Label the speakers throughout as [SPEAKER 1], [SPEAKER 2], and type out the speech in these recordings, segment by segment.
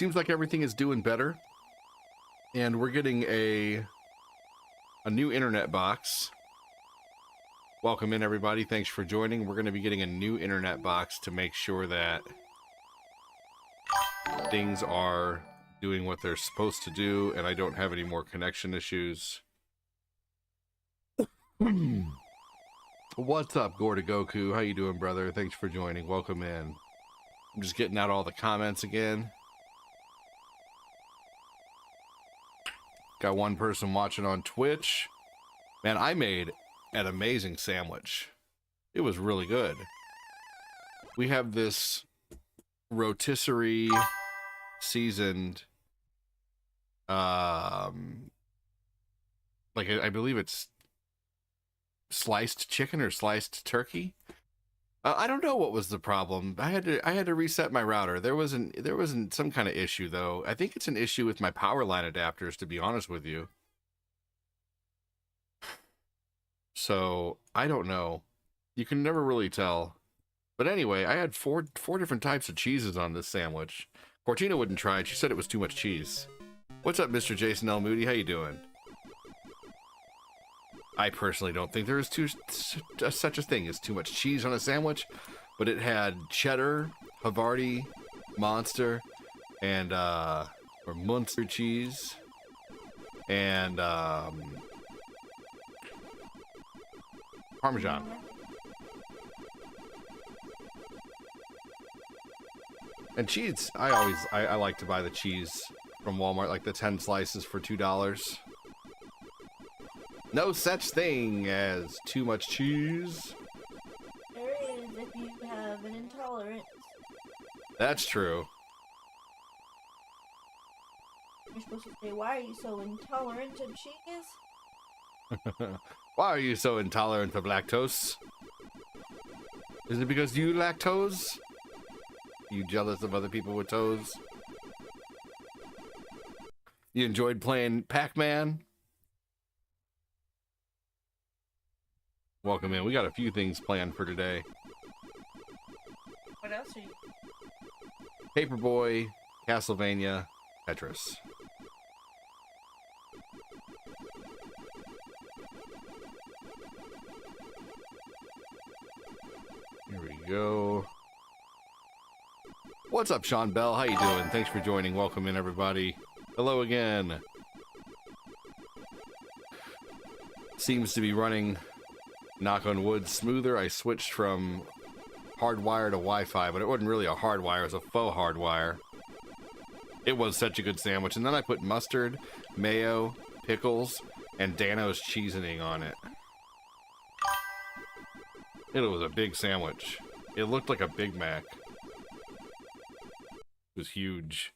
[SPEAKER 1] seems like everything is doing better, and we're getting a new internet box. Welcome in, everybody. Thanks for joining. We're going to be getting a new internet box to make sure that things are doing what they're supposed to do, and I don't have any more connection issues. What's up, Gorda Goku? How you doing, brother? Thanks for joining. Welcome in. I'm just getting out all the comments again. Got one person watching on Twitch. Man, I made an amazing sandwich. It was really good. We have this rotisserie seasoned, like I believe it's sliced chicken or sliced turkey. I don't know what was the problem. I had to reset my router. There wasn't some kind of issue though. I think it's an issue with my power line adapters, to be honest with you. So I don't know. You can never really tell. But anyway, I had four different types of cheeses on this sandwich. Cortina wouldn't try it. She said it was too much cheese. What's up, Mr. Jason L. Moody? How you doing? I personally don't think there is such a thing as too much cheese on a sandwich, but it had cheddar, Havarti, Monster, and or Munster cheese, and Parmesan. And cheese, I like to buy the cheese from Walmart, like the 10 slices for $2. No such thing as too much cheese.
[SPEAKER 2] There is if you have an intolerance.
[SPEAKER 1] That's true.
[SPEAKER 2] You're supposed to say, why are you so intolerant of cheese?
[SPEAKER 1] Why are you so intolerant of lactose? Is it because you lactose? You jealous of other people with toes? You enjoyed playing Pac-Man? Welcome in. We got a few things planned for today.
[SPEAKER 2] What else are you?
[SPEAKER 1] Paperboy, Castlevania, Tetris. Here we go. What's up, Sean Bell? How you doing? Thanks for joining. Welcome in, everybody. Hello again. Seems to be running, knock on wood, smoother. I switched from hardwire to Wi-Fi, but it wasn't really a hardwire, it was a faux hardwire. It was such a good sandwich. And then I put mustard, mayo, pickles, and Dano's seasoning on it. It was a big sandwich. It looked like a Big Mac. It was huge.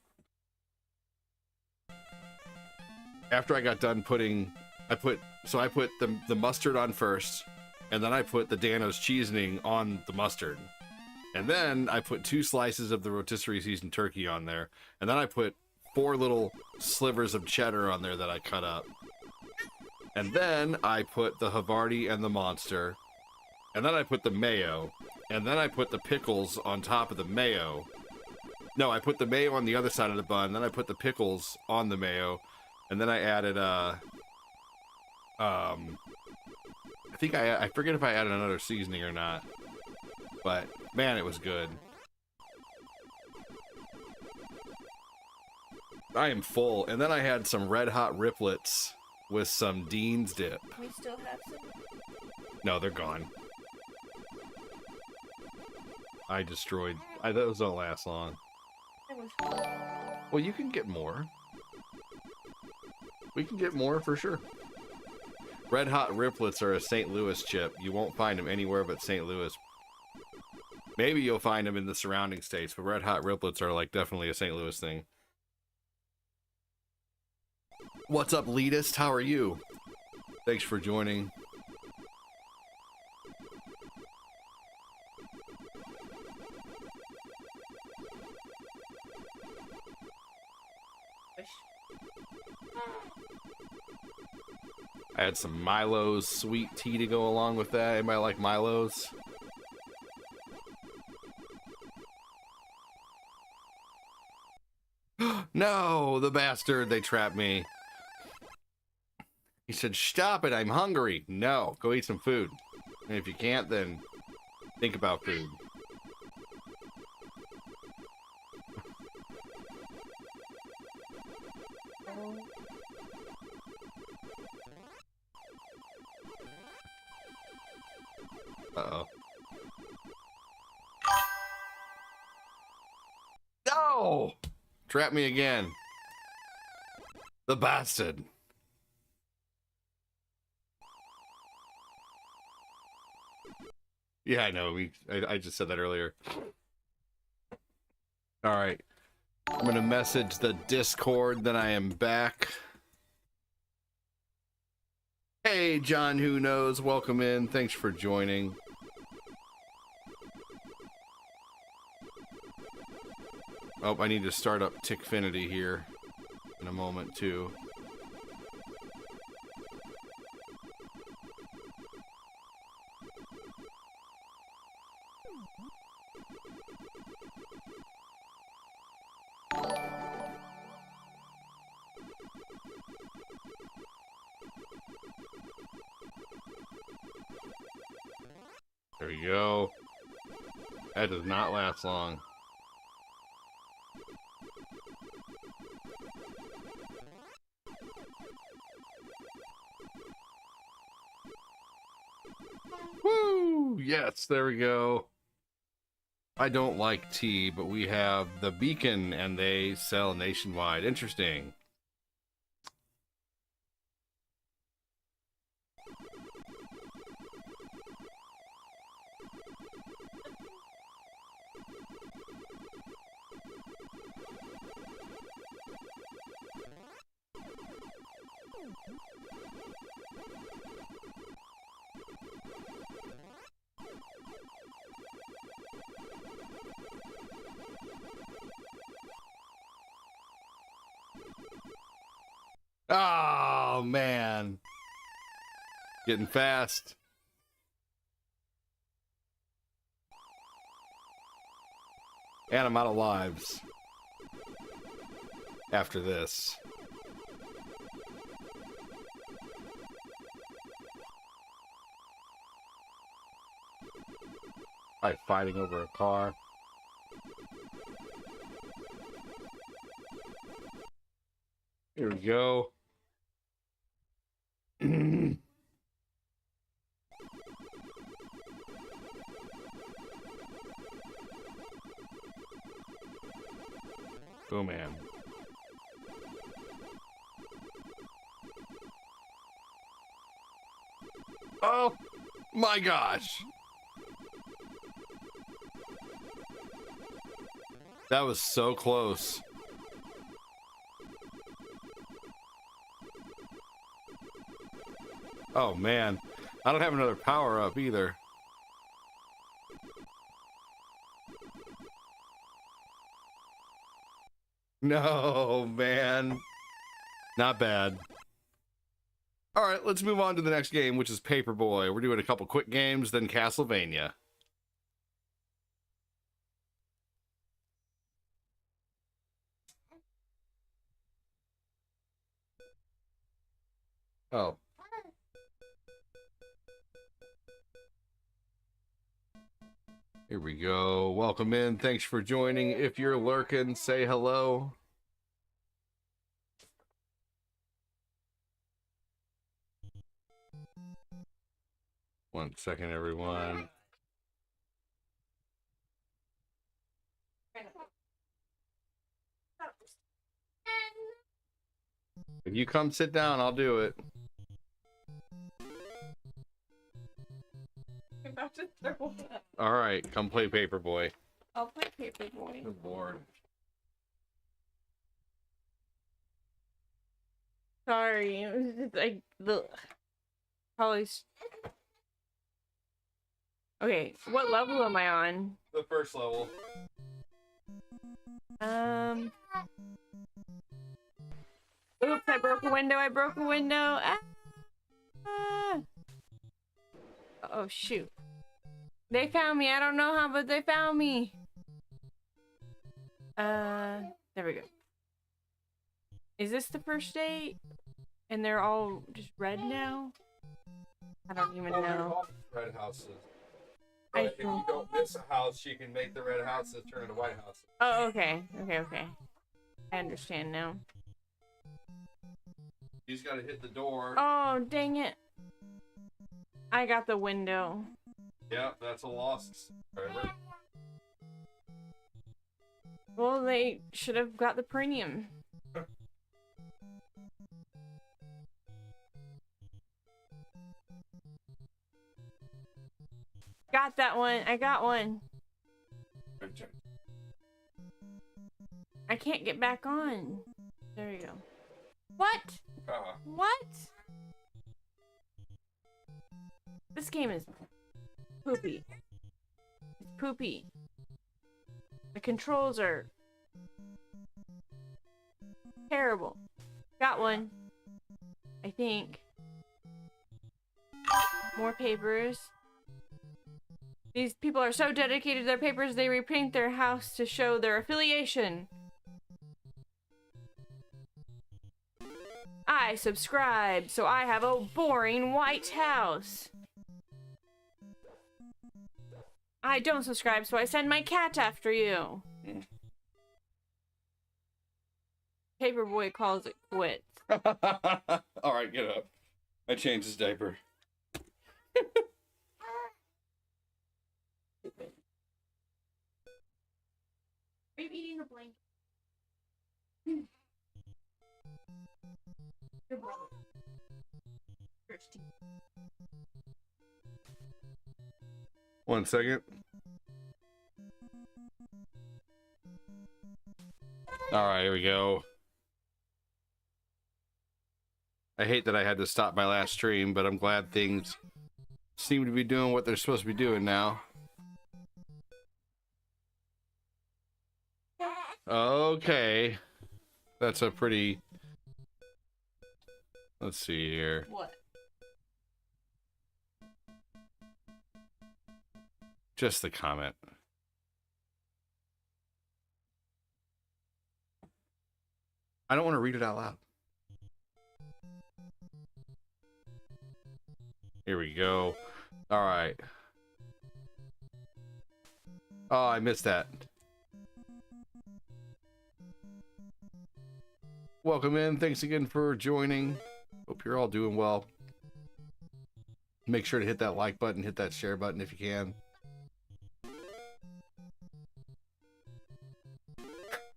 [SPEAKER 1] After I got done putting, I put the mustard on first, and then I put the Dano's seasoning on the mustard. And then I put 2 slices of the rotisserie seasoned turkey on there. And then I put 4 little slivers of cheddar on there that I cut up. And then I put the Havarti and the Monster. And then I put the mayo. And then I put the pickles on top of the mayo. No, I put the mayo on the other side of the bun. Then I put the pickles on the mayo. And then I added, I forget if I added another seasoning or not. But, man, it was good. I am full. And then I had some red hot riplets with some Dean's dip.
[SPEAKER 2] We still have some?
[SPEAKER 1] No, they're gone. I destroyed... those don't last long. Well, you can get more. We can get more for sure. Red hot riplets are a St. Louis chip. You won't find them anywhere but St. Louis. Maybe you'll find them in the surrounding states, but red hot riplets are like definitely a St. Louis thing. What's up, Leadist? How are you? Thanks for joining. I had some Milo's sweet tea to go along with that. Anybody like Milo's? No, the bastard, they trapped me. He said, stop it, I'm hungry. No, go eat some food. And if you can't, then think about food. Uh-oh. No! Trap me again. The bastard. Yeah, I know. I just said that earlier. All right. I'm going to message the Discord that I am back. Hey, John Who Knows. Welcome in. Thanks for joining. Oh, I need to start up Tickfinity here in a moment, too. There we go. That does not last long. Woo! Yes, there we go. I don't like tea, but we have the Beacon and they sell nationwide. Interesting. Oh, man. Getting fast. And I'm out of lives. After this. Like fighting over a car. Here we go. Oh man. Oh my gosh. That was so close. Oh man. I don't have another power up either. No, man. Not bad. All right, let's move on to the next game, which is Paperboy. We're doing a couple quick games, then Castlevania. Oh. Here we go. Welcome in. Thanks for joining. If you're lurking, say hello. One second, everyone. If you come sit down, I'll do it.
[SPEAKER 2] I'm about to throw up.
[SPEAKER 1] All right, come play Paperboy.
[SPEAKER 2] I'll play Paperboy.
[SPEAKER 1] I'm bored.
[SPEAKER 2] Sorry, it was just like the probably. Okay, what level am I on?
[SPEAKER 1] The first level.
[SPEAKER 2] Oops! I broke a window. I broke a window. Ah! Ah. Oh shoot! They found me. I don't know how, but they found me. There we go. Is this the first date? And they're all just red now? I don't even know.
[SPEAKER 1] Red houses.
[SPEAKER 2] I
[SPEAKER 1] But if you don't miss a house, you can make the red houses turn into white houses.
[SPEAKER 2] Oh, okay. Okay. I understand now.
[SPEAKER 1] You just gotta hit the door.
[SPEAKER 2] Oh, dang it. I got the window.
[SPEAKER 1] Yep, that's a loss. Forever.
[SPEAKER 2] Well, they should have got the premium. Got that one. I got one. I can't get back on. There you go. What? What? This game is poopy. It's poopy. The controls are terrible. Got one. I think. More papers. These people are so dedicated to their papers, they repaint their house to show their affiliation. I subscribe, so I have a boring white house. I don't subscribe, so I send my cat after you. Paperboy calls it quits.
[SPEAKER 1] Alright, get up. I changed his diaper.
[SPEAKER 2] Are you eating the blanket? Your brother. Thirsty.
[SPEAKER 1] 1 second. Alright, here we go. I hate that I had to stop my last stream, but I'm glad things seem to be doing what they're supposed to be doing now. Okay. That's a pretty... Let's see here.
[SPEAKER 2] What?
[SPEAKER 1] Just the comment. I don't want to read it out loud. Here we go. All right. Oh, I missed that. Welcome in. Thanks again for joining. Hope you're all doing well. Make sure to hit that like button, hit that share button if you can.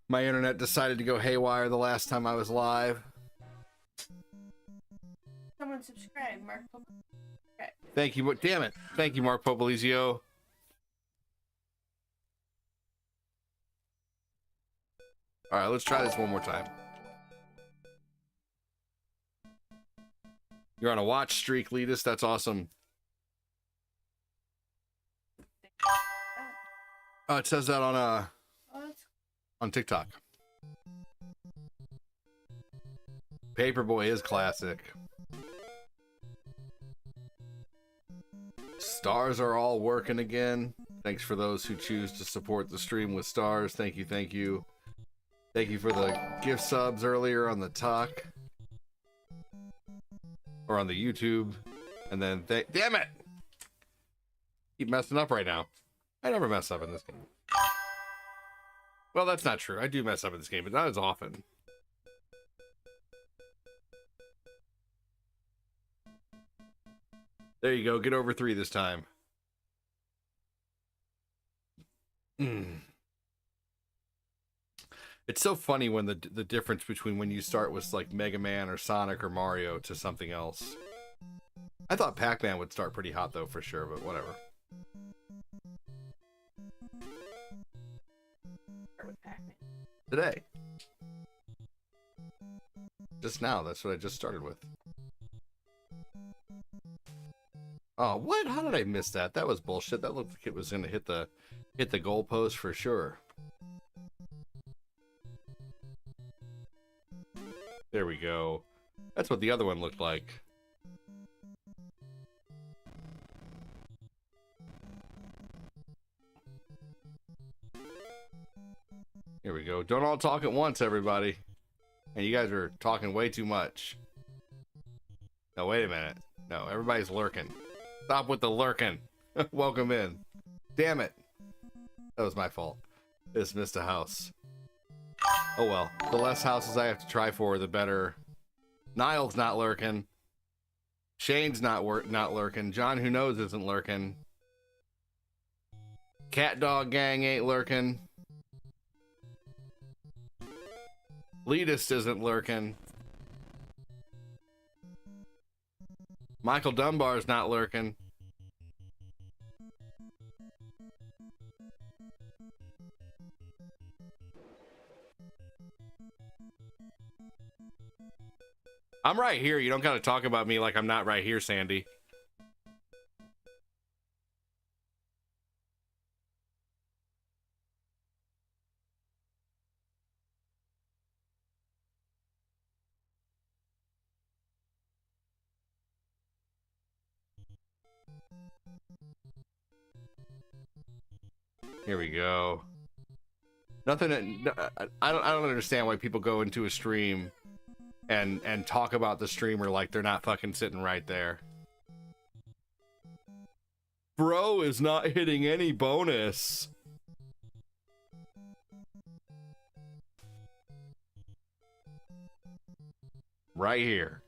[SPEAKER 1] My internet decided to go haywire the last time I was live.
[SPEAKER 2] Someone subscribe, Mark.
[SPEAKER 1] Thank you, damn it. Thank you, Mark Popolizio. All right, let's try this one more time. You're on a watch streak, Letus. That's awesome. Oh, it says that on TikTok. Paperboy is classic. Stars are all working again. Thanks for those who choose to support the stream with stars. Thank you, thank you. Thank you for the gift subs earlier on the talk. Or on the YouTube. And then, damn it! Keep messing up right now. I never mess up in this game. Well, that's not true. I do mess up in this game, but not as often. There you go. Get over 3 this time. It's so funny when the difference between when you start with like Mega Man or Sonic or Mario to something else. I thought Pac-Man would start pretty hot though, for sure, but whatever. Today. Just now, that's what I just started with. Oh, what? How did I miss that? That was bullshit. That looked like it was gonna hit the goalpost for sure. There we go. That's what the other one looked like. Here we go. Don't all talk at once, everybody. And you guys are talking way too much. No, wait a minute. No, everybody's lurking. Stop with the lurking. Welcome in. Damn it. That was my fault. Dismissed a house. Oh well. The less houses I have to try for, the better. Niall's not lurking. Shane's not lurking. John Who Knows isn't lurking. Cat Dog Gang ain't lurking. Elitist isn't lurking. Michael Dunbar's not lurking. I'm right here. You don't gotta talk about me like I'm not right here, Sandy. Here we go. Nothing. I don't understand why people go into a stream and talk about the streamer like they're not fucking sitting right there. Bro is not hitting any bonus. Right here.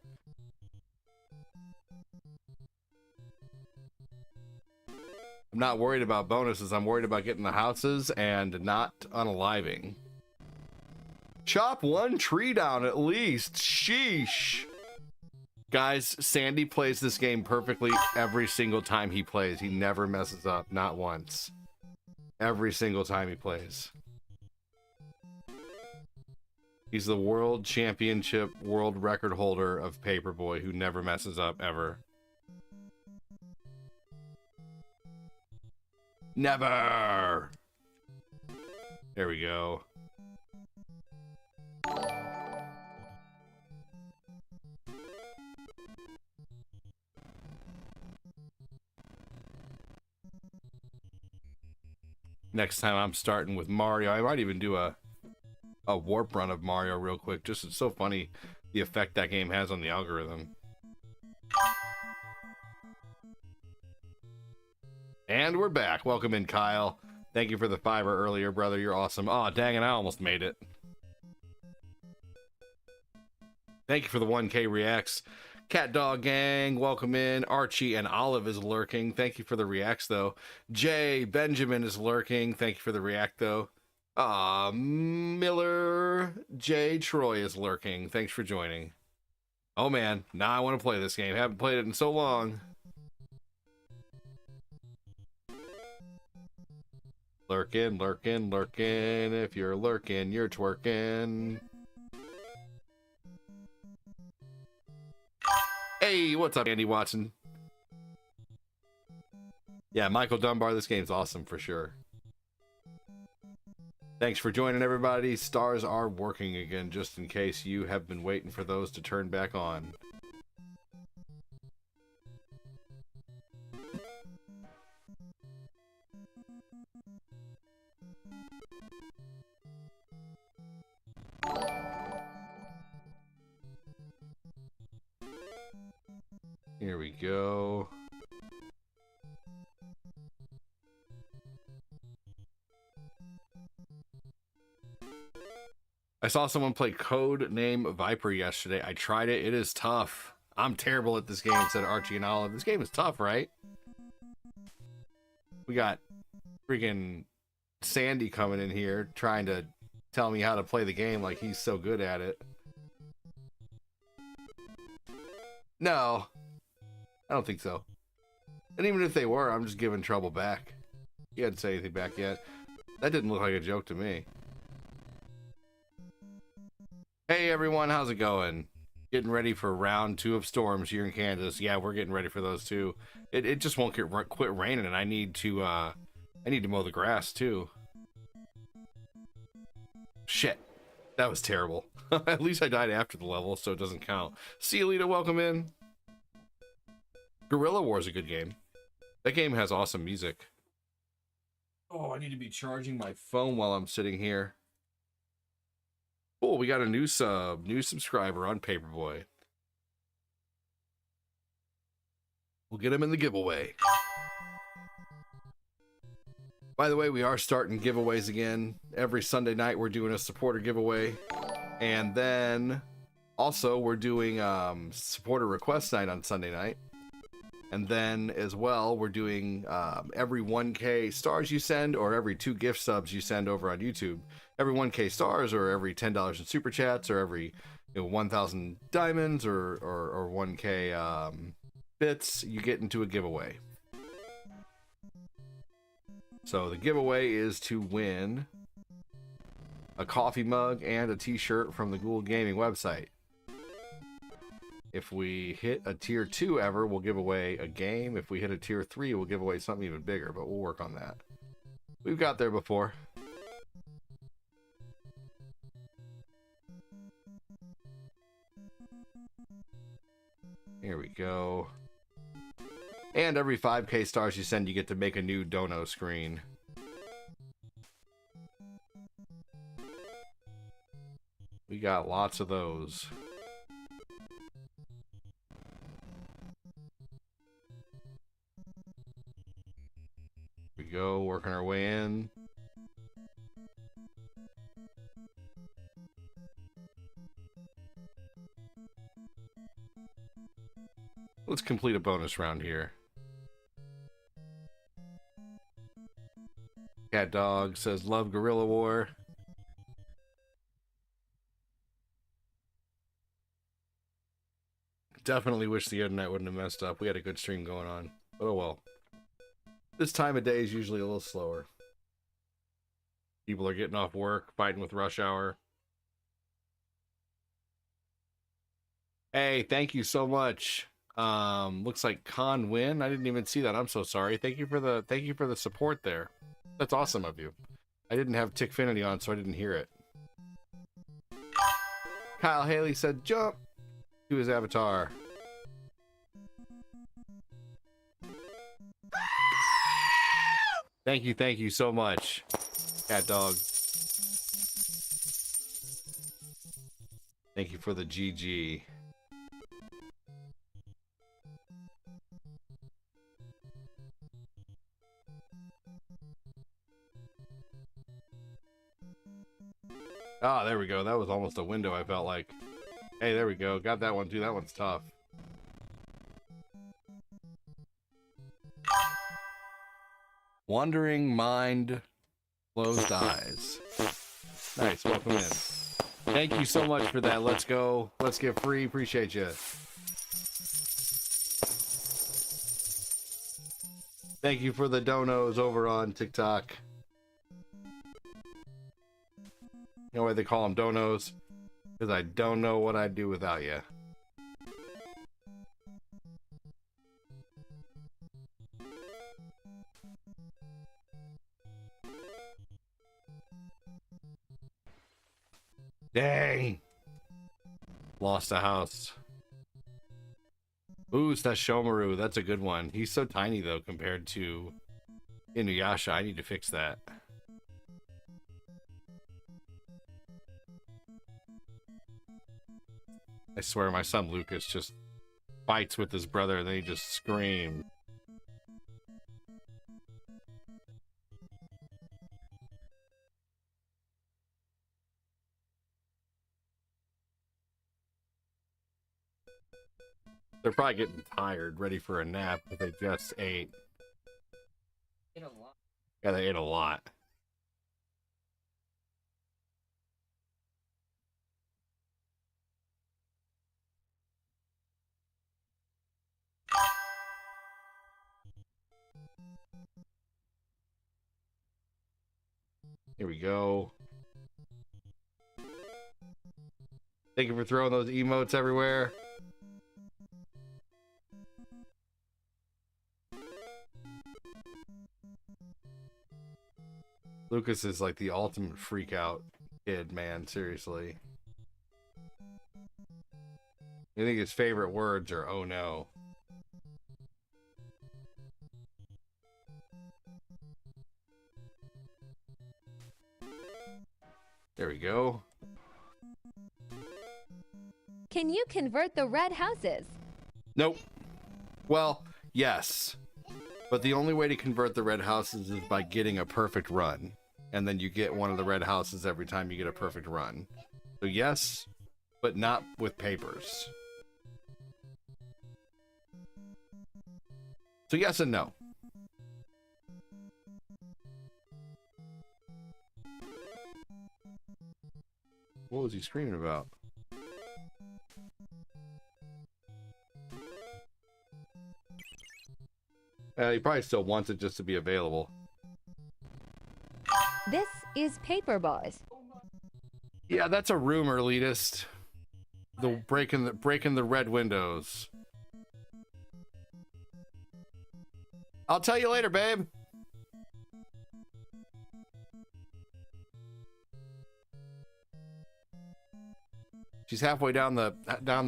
[SPEAKER 1] I'm not worried about bonuses. I'm worried about getting the houses and not unaliving. Chop one tree down at least. Sheesh. Guys, Sandy plays this game perfectly every single time he plays. He never messes up, not once. Every single time he plays. He's the world championship, world record holder of Paperboy who never messes up ever. Never! There we go. Next time I'm starting with Mario. I might even do a warp run of Mario real quick. Just it's so funny the effect that game has on the algorithm. And we're back. Welcome in, Kyle. Thank you for the $5 earlier, brother. You're awesome. Oh, dang it. I almost made it. Thank you for the 1K reacts. Cat Dog Gang, welcome in. Archie and Olive is lurking. Thank you for the reacts, though. Jay Benjamin is lurking. Thank you for the react, though. Miller J Troy is lurking. Thanks for joining. Oh, man. Now I want to play this game. Haven't played it in so long. Lurking, lurking, lurking. If you're lurking, you're twerking. Hey, what's up, Andy Watson? Yeah, Michael Dunbar, this game's awesome for sure. Thanks for joining, everybody. Stars are working again, just in case you have been waiting for those to turn back on. Here we go. I saw someone play Code Name Viper yesterday. I tried it. It is tough. I'm terrible at this game, said Archie and Olive. This game is tough, right? We got freaking Sandy coming in here trying to tell me how to play the game like he's so good at it. No. I don't think so. And even if they were, I'm just giving trouble back. He hadn't said anything back yet. That didn't look like a joke to me. Hey everyone, how's it going? Getting ready for round 2 of storms here in Kansas. Yeah, we're getting ready for those too. It just won't quit raining, and I need to mow the grass too. Shit, that was terrible. At least I died after the level, so it doesn't count. See you, Lita, welcome in. Guerrilla War is a good game. That game has awesome music. Oh, I need to be charging my phone while I'm sitting here. Cool, we got a new subscriber on Paperboy. We'll get him in the giveaway. By the way, we are starting giveaways again. Every Sunday night we're doing a supporter giveaway. And then also we're doing supporter request night on Sunday night. And then as well, we're doing every 1K stars you send or every 2 gift subs you send over on YouTube. Every 1K stars or every $10 in super chats or every 1,000 diamonds or 1K bits, you get into a giveaway. So the giveaway is to win a coffee mug and a t-shirt from the Ghoul Gaming website. If we hit a tier 2 ever, we'll give away a game. If we hit a tier 3, we'll give away something even bigger, but we'll work on that. We've got there before. Here we go. And every 5K stars you send, you get to make a new dono screen. We got lots of those. We go, working our way in. Let's complete a bonus round here. Cat Dog says, love Guerrilla War. Definitely wish the internet wouldn't have messed up. We had a good stream going on. But oh well. This time of day is usually a little slower. People are getting off work, fighting with rush hour. Hey, thank you so much. Looks like Con Win. I didn't even see that. I'm so sorry. Thank you for the support there. That's awesome of you. I didn't have Tickfinity on, so I didn't hear it. Kyle Haley said jump to his avatar. Thank you so much, Cat Dog. Thank you for the GG. Ah, there we go. That was almost a window, I felt like. Hey, there we go. Got that one too. That one's tough. Wandering Mind, Closed Eyes. Nice, welcome in. Thank you so much for that. Let's go. Let's get free. Appreciate you. Thank you for the donos over on TikTok. You know why they call them donos? Because I don't know what I'd do without you. Dang! Lost a house. Ooh, it's that Shomaru. That's a good one. He's so tiny, though, compared to Inuyasha. I need to fix that. I swear, my son Lucas just fights with his brother, and then he just screams. They're probably getting tired, ready for a nap, but they just ate.
[SPEAKER 2] Ate a lot.
[SPEAKER 1] Yeah, they ate a lot. Here we go. Thank you for throwing those emotes everywhere. Lucas is like the ultimate freak out kid, man. Seriously. I think his favorite words are "oh no." There we go.
[SPEAKER 3] Can you convert the red houses?
[SPEAKER 1] Nope. Well, yes. But the only way to convert the red houses is by getting a perfect run. And then you get one of the red houses every time you get a perfect run. So yes, but not with papers. So yes and no. What was he screaming about? He probably still wants it just to be available.
[SPEAKER 3] This is Paperboy.
[SPEAKER 1] Yeah, that's a rumor, elitist. The breaking the red windows. I'll tell you later, babe. She's halfway down the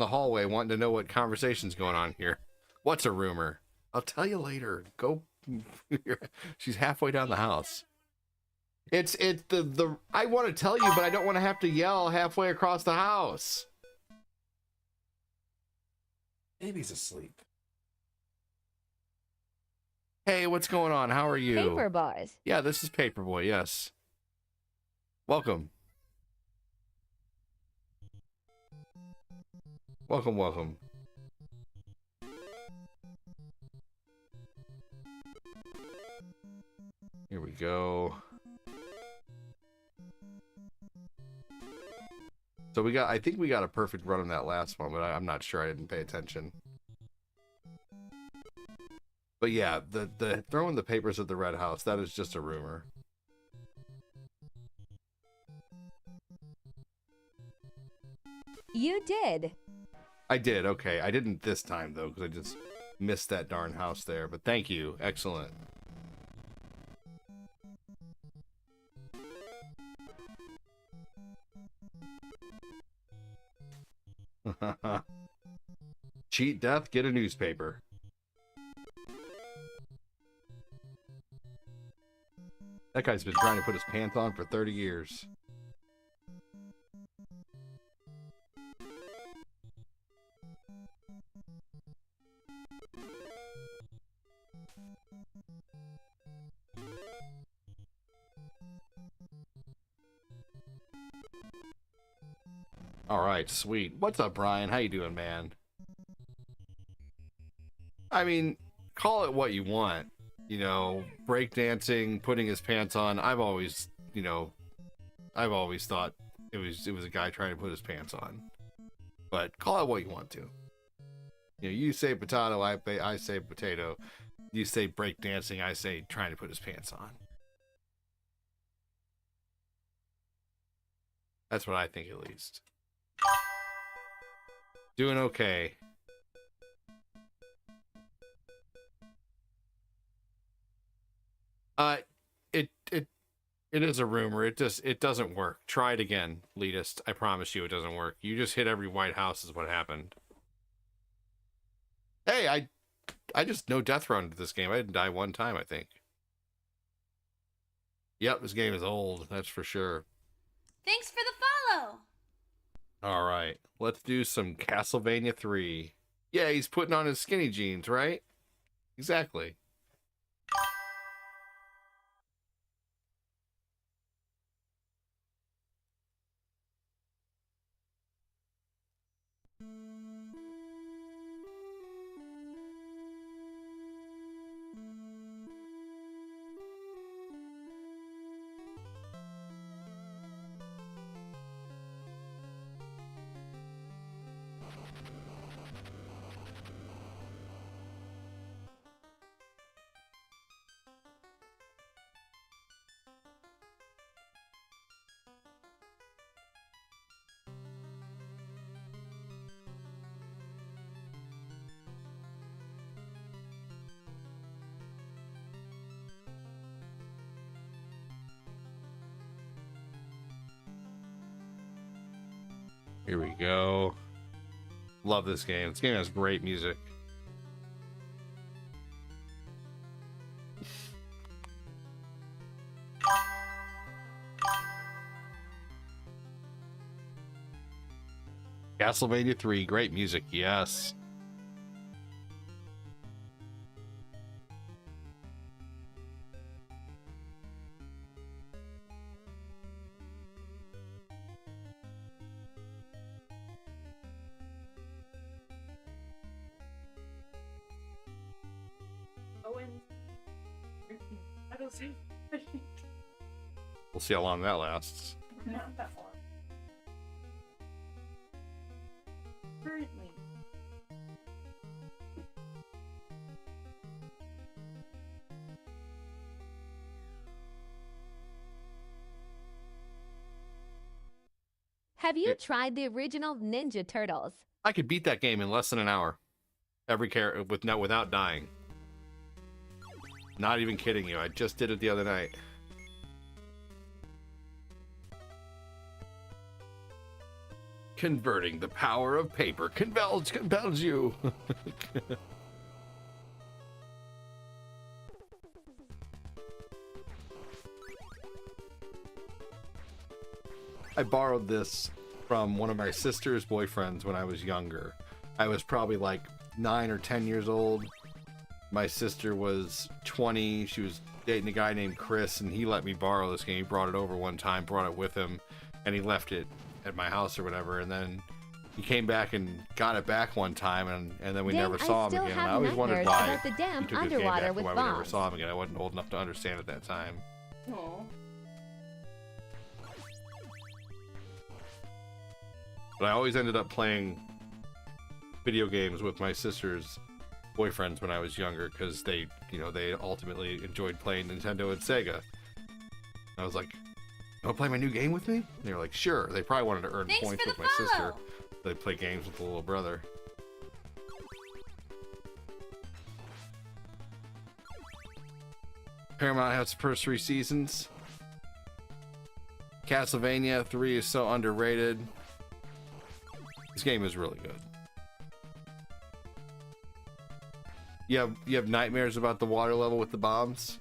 [SPEAKER 1] hallway wanting to know what conversation's going on here. What's a rumor? I'll tell you later. Go. She's halfway down the house. It's the I want to tell you, but I don't want to have to yell halfway across the house.
[SPEAKER 4] Baby's asleep.
[SPEAKER 1] Hey, what's going on? How are you?
[SPEAKER 3] Paperboy.
[SPEAKER 1] Yeah, this is Paperboy, yes. Welcome. Welcome, welcome. Here we go. So I think we got a perfect run on that last one, but I'm not sure. I didn't pay attention. But yeah, the throwing the papers at the red house, that is just a rumor.
[SPEAKER 3] You did.
[SPEAKER 1] I did, okay. I didn't this time, though, because I just missed that darn house there. But thank you. Excellent. Cheat death, get a newspaper. That guy's been trying to put his pants on for 30 years. All right, sweet. What's up, Brian? How you doing, man? I mean, call it what you want. You know, breakdancing, putting his pants on. I've always thought it was a guy trying to put his pants on. But call it what you want to. You know, you say potato, I say potato. You say breakdancing, I say trying to put his pants on. That's what I think, at least. Doing okay. It is a rumor. It doesn't work. Try it again, elitist. I promise you it doesn't work. You just hit every white house is what happened. Hey, I just no death run to this game. I didn't die one time, I think. Yep, this game is old, that's for sure.
[SPEAKER 5] Thanks for the follow.
[SPEAKER 1] All right, let's do some Castlevania 3. Yeah, he's putting on his skinny jeans, right? Exactly. Here we go. Love this game. This game has great music. Castlevania 3, great music, yes.
[SPEAKER 2] Owen. I don't see.
[SPEAKER 1] We'll see how long that lasts.
[SPEAKER 2] Not that long. Currently.
[SPEAKER 3] Have you tried the original Ninja Turtles?
[SPEAKER 1] I could beat that game in less than an hour. Every character without dying. Not even kidding you. I just did it the other night. Converting the power of paper compels you. I borrowed this from one of my sister's boyfriends when I was younger. I was probably like 9 or 10 years old. My sister was 20. She was dating a guy named Chris, and he let me borrow this game. He brought it over one time, brought it with him, and he left it at my house or whatever. And then he came back and got it back one time, and then we never saw him again. And I always wondered why
[SPEAKER 3] about the dam
[SPEAKER 1] he took his game
[SPEAKER 3] underwater
[SPEAKER 1] back,
[SPEAKER 3] with
[SPEAKER 1] and why we never
[SPEAKER 3] bombs.
[SPEAKER 1] saw him again. I wasn't old enough to understand at that time.
[SPEAKER 2] Aw.
[SPEAKER 1] But I always ended up playing video games with my sister's boyfriends when I was younger because they ultimately enjoyed playing Nintendo and Sega. I was like, "You want to play my new game with me?" And they were like, "Sure." They probably wanted to earn
[SPEAKER 5] Thanks
[SPEAKER 1] points
[SPEAKER 5] for
[SPEAKER 1] with
[SPEAKER 5] the
[SPEAKER 1] my sister.
[SPEAKER 5] follow.
[SPEAKER 1] They play games with the little brother. Paramount has the first 3 seasons. Castlevania 3 is so underrated. This game is really good. You have nightmares about the water level with the bombs?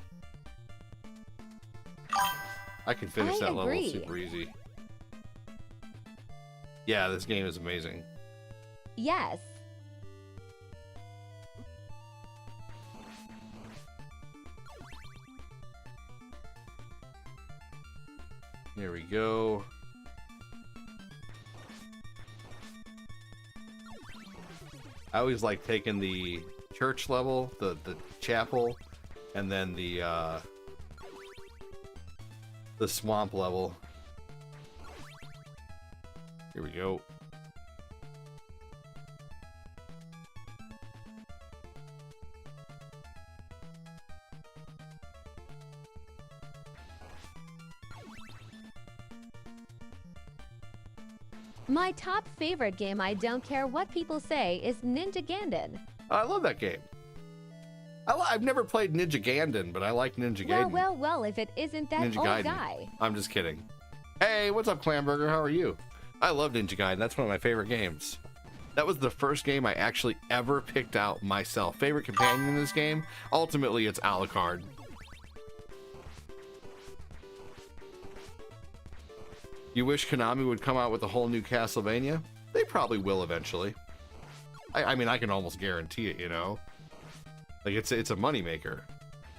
[SPEAKER 1] I can finish
[SPEAKER 3] I
[SPEAKER 1] that level
[SPEAKER 3] agree.
[SPEAKER 1] super easy. Yeah, this game is amazing.
[SPEAKER 3] Yes.
[SPEAKER 1] Here we go. I always like taking the church level, the chapel, and then the swamp level. Here we go.
[SPEAKER 3] My top favorite game, I don't care what people say, is Ninja Gaiden.
[SPEAKER 1] I love that game. I've never played Ninja Gaiden, but I like Ninja Gaiden.
[SPEAKER 3] Well, if it isn't that
[SPEAKER 1] Ninja
[SPEAKER 3] old
[SPEAKER 1] Gaiden.
[SPEAKER 3] guy.
[SPEAKER 1] I'm just kidding. Hey, what's up, Clamburger? How are you? I love Ninja Gaiden. That's one of my favorite games. That was the first game I actually ever picked out myself. Favorite companion in this game? Ultimately, it's Alucard. You wish Konami would come out with a whole new Castlevania? They probably will eventually. I mean, I can almost guarantee it, you know? Like, it's a moneymaker.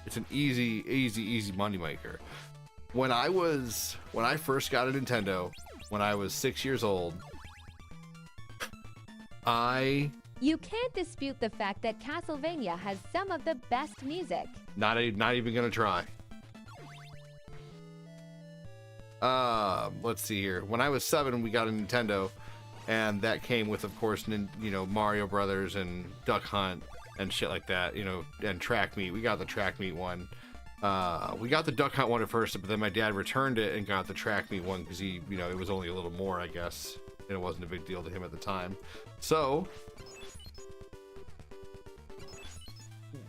[SPEAKER 1] It's an easy moneymaker. When I first got a Nintendo, when I was 6 years old,
[SPEAKER 3] You can't dispute the fact that Castlevania has some of the best music.
[SPEAKER 1] not even gonna try. Let's see here. When I was 7, we got a Nintendo, and that came with, of course, Mario Brothers and Duck Hunt and shit like that, and Track Meet. We got the Track Meet one. We got the Duck Hunt one at first, but then my dad returned it and got the Track Meet one because he, it was only a little more, I guess, and it wasn't a big deal to him at the time. So,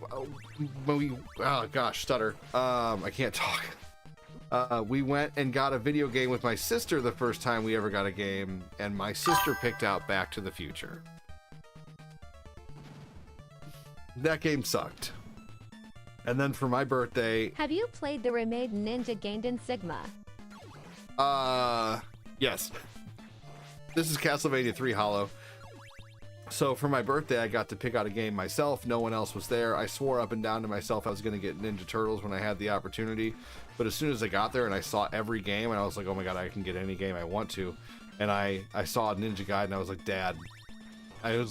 [SPEAKER 1] oh gosh, stutter. I can't talk. We went and got a video game with my sister the first time we ever got a game, and my sister picked out Back to the Future. That game sucked. And then for my birthday,
[SPEAKER 3] Have you played the remade Ninja Gaiden Sigma?
[SPEAKER 1] yes. This is Castlevania 3 Hollow. So for my birthday, I got to pick out a game myself. No one else was there. I swore up and down to myself I was going to get Ninja Turtles when I had the opportunity. But as soon as I got there and I saw every game, and I was like, oh my god, I can get any game I want to. And I saw a Ninja Guide, and I was like, Dad, I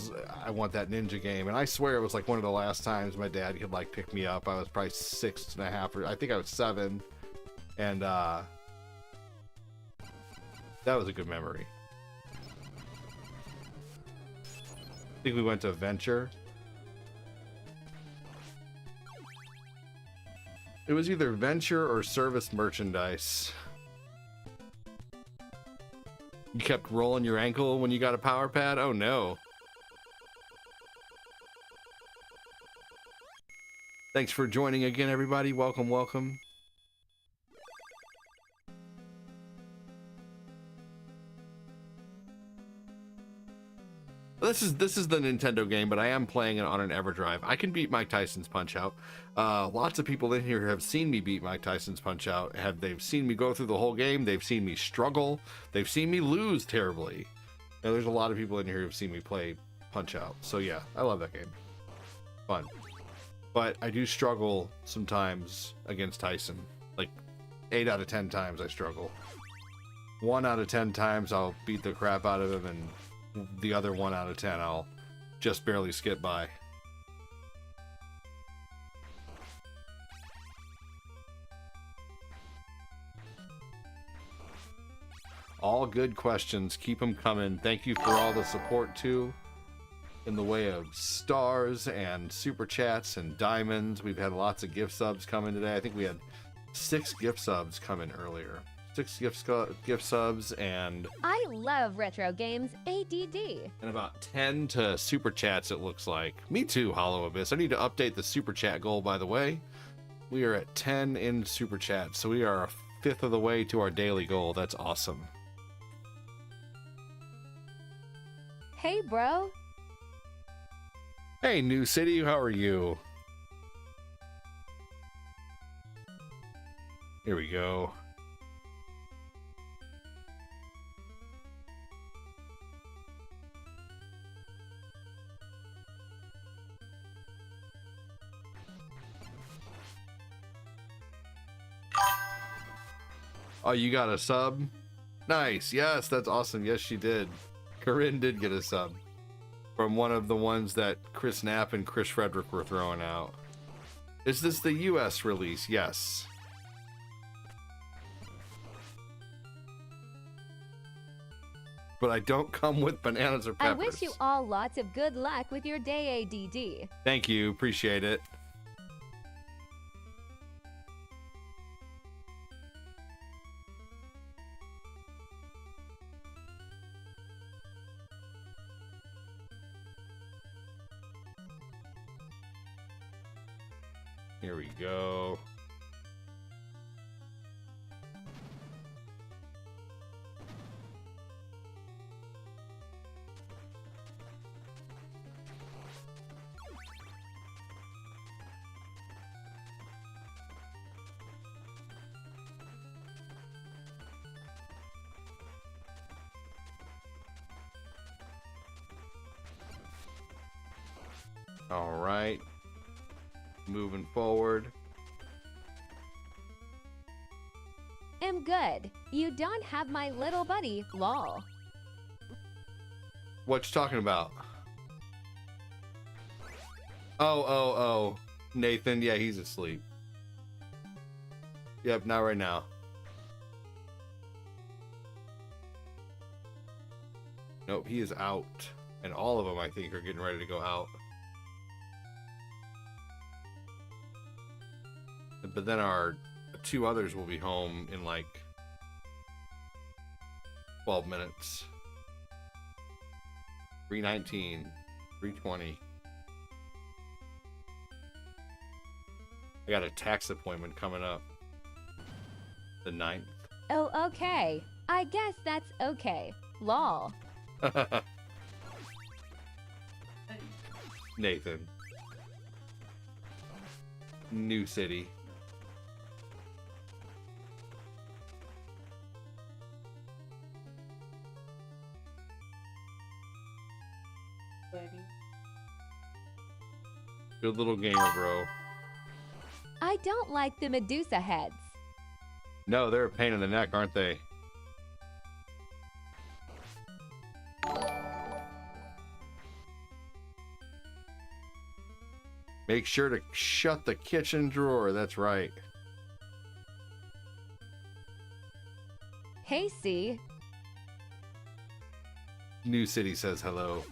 [SPEAKER 1] want that Ninja game. And I swear it was like one of the last times my dad could like pick me up. I was probably 6.5, or I think I was 7. And that was a good memory. I think we went to Venture. It was either Venture or Service Merchandise. You kept rolling your ankle when you got a power pad? Oh no. Thanks for joining again, everybody. Welcome, welcome. This is the Nintendo game, but I am playing it on an EverDrive. I can beat Mike Tyson's Punch-Out. Lots of people in here have seen me beat Mike Tyson's Punch-Out. They've seen me go through the whole game. They've seen me struggle. They've seen me lose terribly. Now, there's a lot of people in here who've seen me play Punch-Out. So yeah, I love that game. Fun. But I do struggle sometimes against Tyson. Like 8 out of 10 times I struggle. 1 out of 10 times I'll beat the crap out of him, and the other 1 out of 10 I'll just barely skip by. All good questions. Keep them coming. Thank you for all the support too, in the way of stars and super chats and diamonds. We've had lots of gift subs coming today. I think we had 6 gift subs come in earlier. 6 gift subs and
[SPEAKER 3] I love retro games, ADD.
[SPEAKER 1] And about 10 to super chats, it looks like. Me too, Hollow Abyss. I need to update the super chat goal, by the way. We are at 10 in super chat, so we are a 5th of the way to our daily goal. That's awesome.
[SPEAKER 3] Hey, bro.
[SPEAKER 1] Hey, New City, how are you? Here we go. Oh, you got a sub? Nice. Yes, that's awesome. Yes, she did. Corinne did get a sub from one of the ones that Chris Knapp and Chris Frederick were throwing out. Is this the US release? Yes. But I don't come with bananas or peppers.
[SPEAKER 3] I wish you all lots of good luck with your day, ADD.
[SPEAKER 1] Thank you. Appreciate it. Here we go. All right. Moving forward.
[SPEAKER 3] Am good. You don't have my little buddy, lol.
[SPEAKER 1] What you talking about? Oh. Nathan, yeah, he's asleep. Yep, not right now. Nope, he is out. And all of them, I think, are getting ready to go out. But then our 2 others will be home in like 12 minutes. 3:19, 3:20. I got a tax appointment coming up. The 9th.
[SPEAKER 3] Oh, okay. I guess that's okay. Lol.
[SPEAKER 1] Nathan. New City. Good little gamer, bro.
[SPEAKER 3] I don't like the Medusa heads.
[SPEAKER 1] No, they're a pain in the neck, aren't they? Make sure to shut the kitchen drawer. That's right.
[SPEAKER 3] Hey, C.
[SPEAKER 1] New City says hello.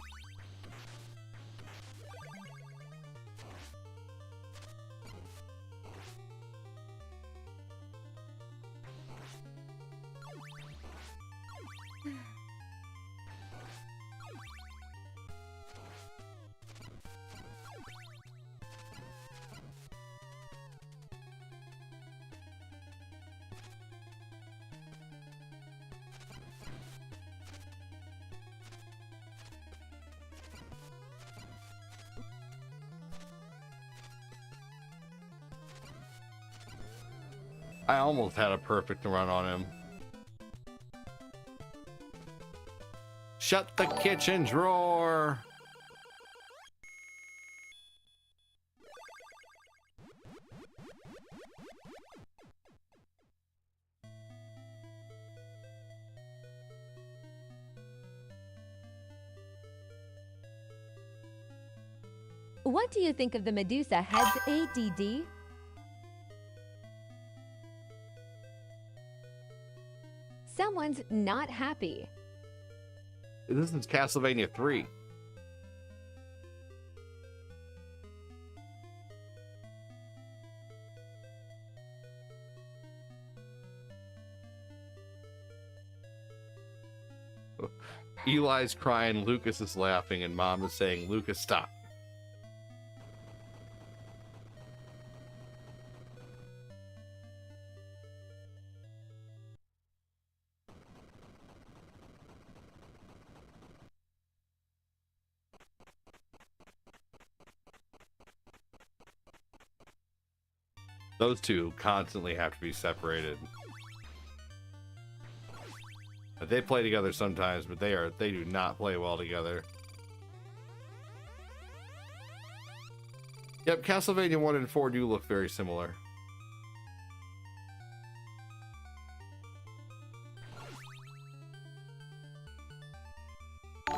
[SPEAKER 1] I almost had a perfect run on him. Shut the kitchen drawer.
[SPEAKER 3] What do you think of the Medusa heads, ADD? Someone's not happy.
[SPEAKER 1] This is Castlevania 3. Eli's crying, Lucas is laughing, and Mom is saying, Lucas, stop. Those two constantly have to be separated. They play together sometimes, but they do not play well together. Yep, Castlevania 1 and 4 do look very similar.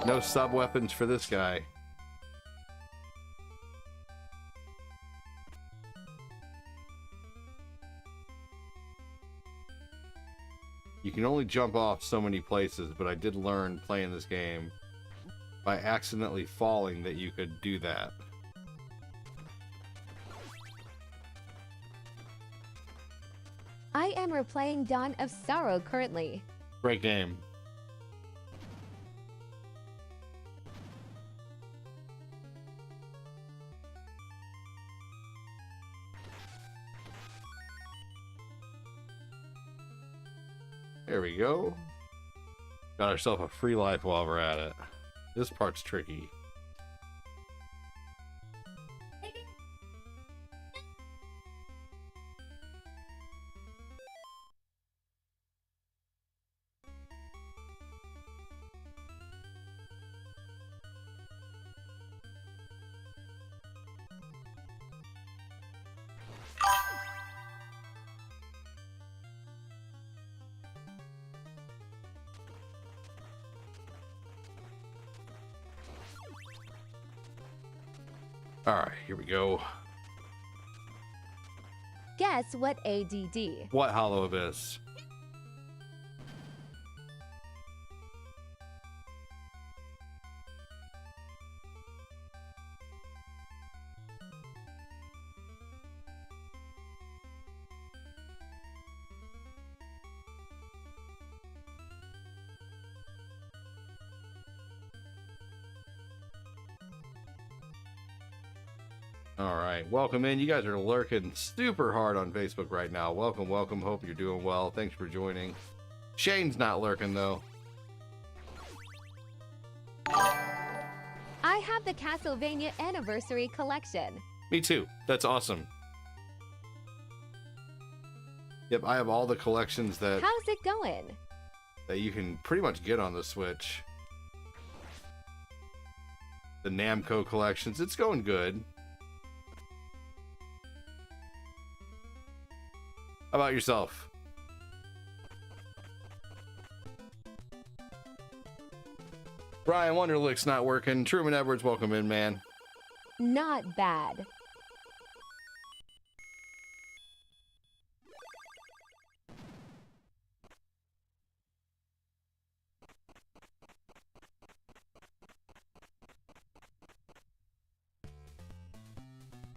[SPEAKER 1] No sub-weapons for this guy. You can only jump off so many places, but I did learn playing this game by accidentally falling that you could do that.
[SPEAKER 3] I am replaying Dawn of Sorrow currently.
[SPEAKER 1] Great game. There we go. Got ourselves a free life while we're at it. This part's tricky. Alright, here we go.
[SPEAKER 3] Guess what ADD?
[SPEAKER 1] What Hollow Abyss? All right, welcome in. You guys are lurking super hard on Facebook right now. Welcome, welcome. Hope you're doing well. Thanks for joining. Shane's not lurking though.
[SPEAKER 3] I have the Castlevania Anniversary Collection.
[SPEAKER 1] Me too. That's awesome. Yep, I have all the collections that
[SPEAKER 3] How's it going?
[SPEAKER 1] you can pretty much get on the Switch. the Namco collections. It's going good. How about yourself? Brian Wonderlick's not working. Truman Edwards, welcome in, man.
[SPEAKER 3] Not bad.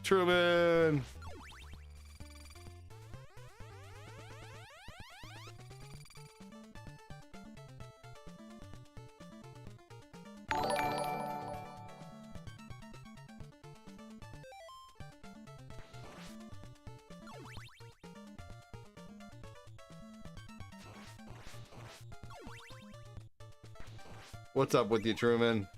[SPEAKER 1] Truman! What's up with you, Truman?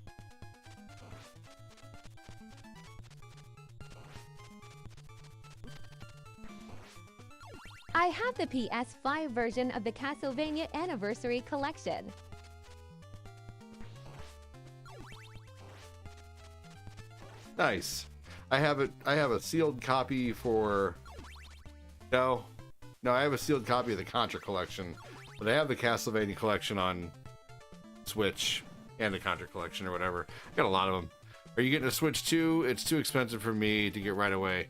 [SPEAKER 3] I have the PS5 version of the Castlevania Anniversary Collection.
[SPEAKER 1] Nice. I have it. I have a sealed copy for. No, I have a sealed copy of the Contra collection, but I have the Castlevania collection on Switch and the Contra collection or whatever. I got a lot of them. Are you getting a Switch too? It's too expensive for me to get right away.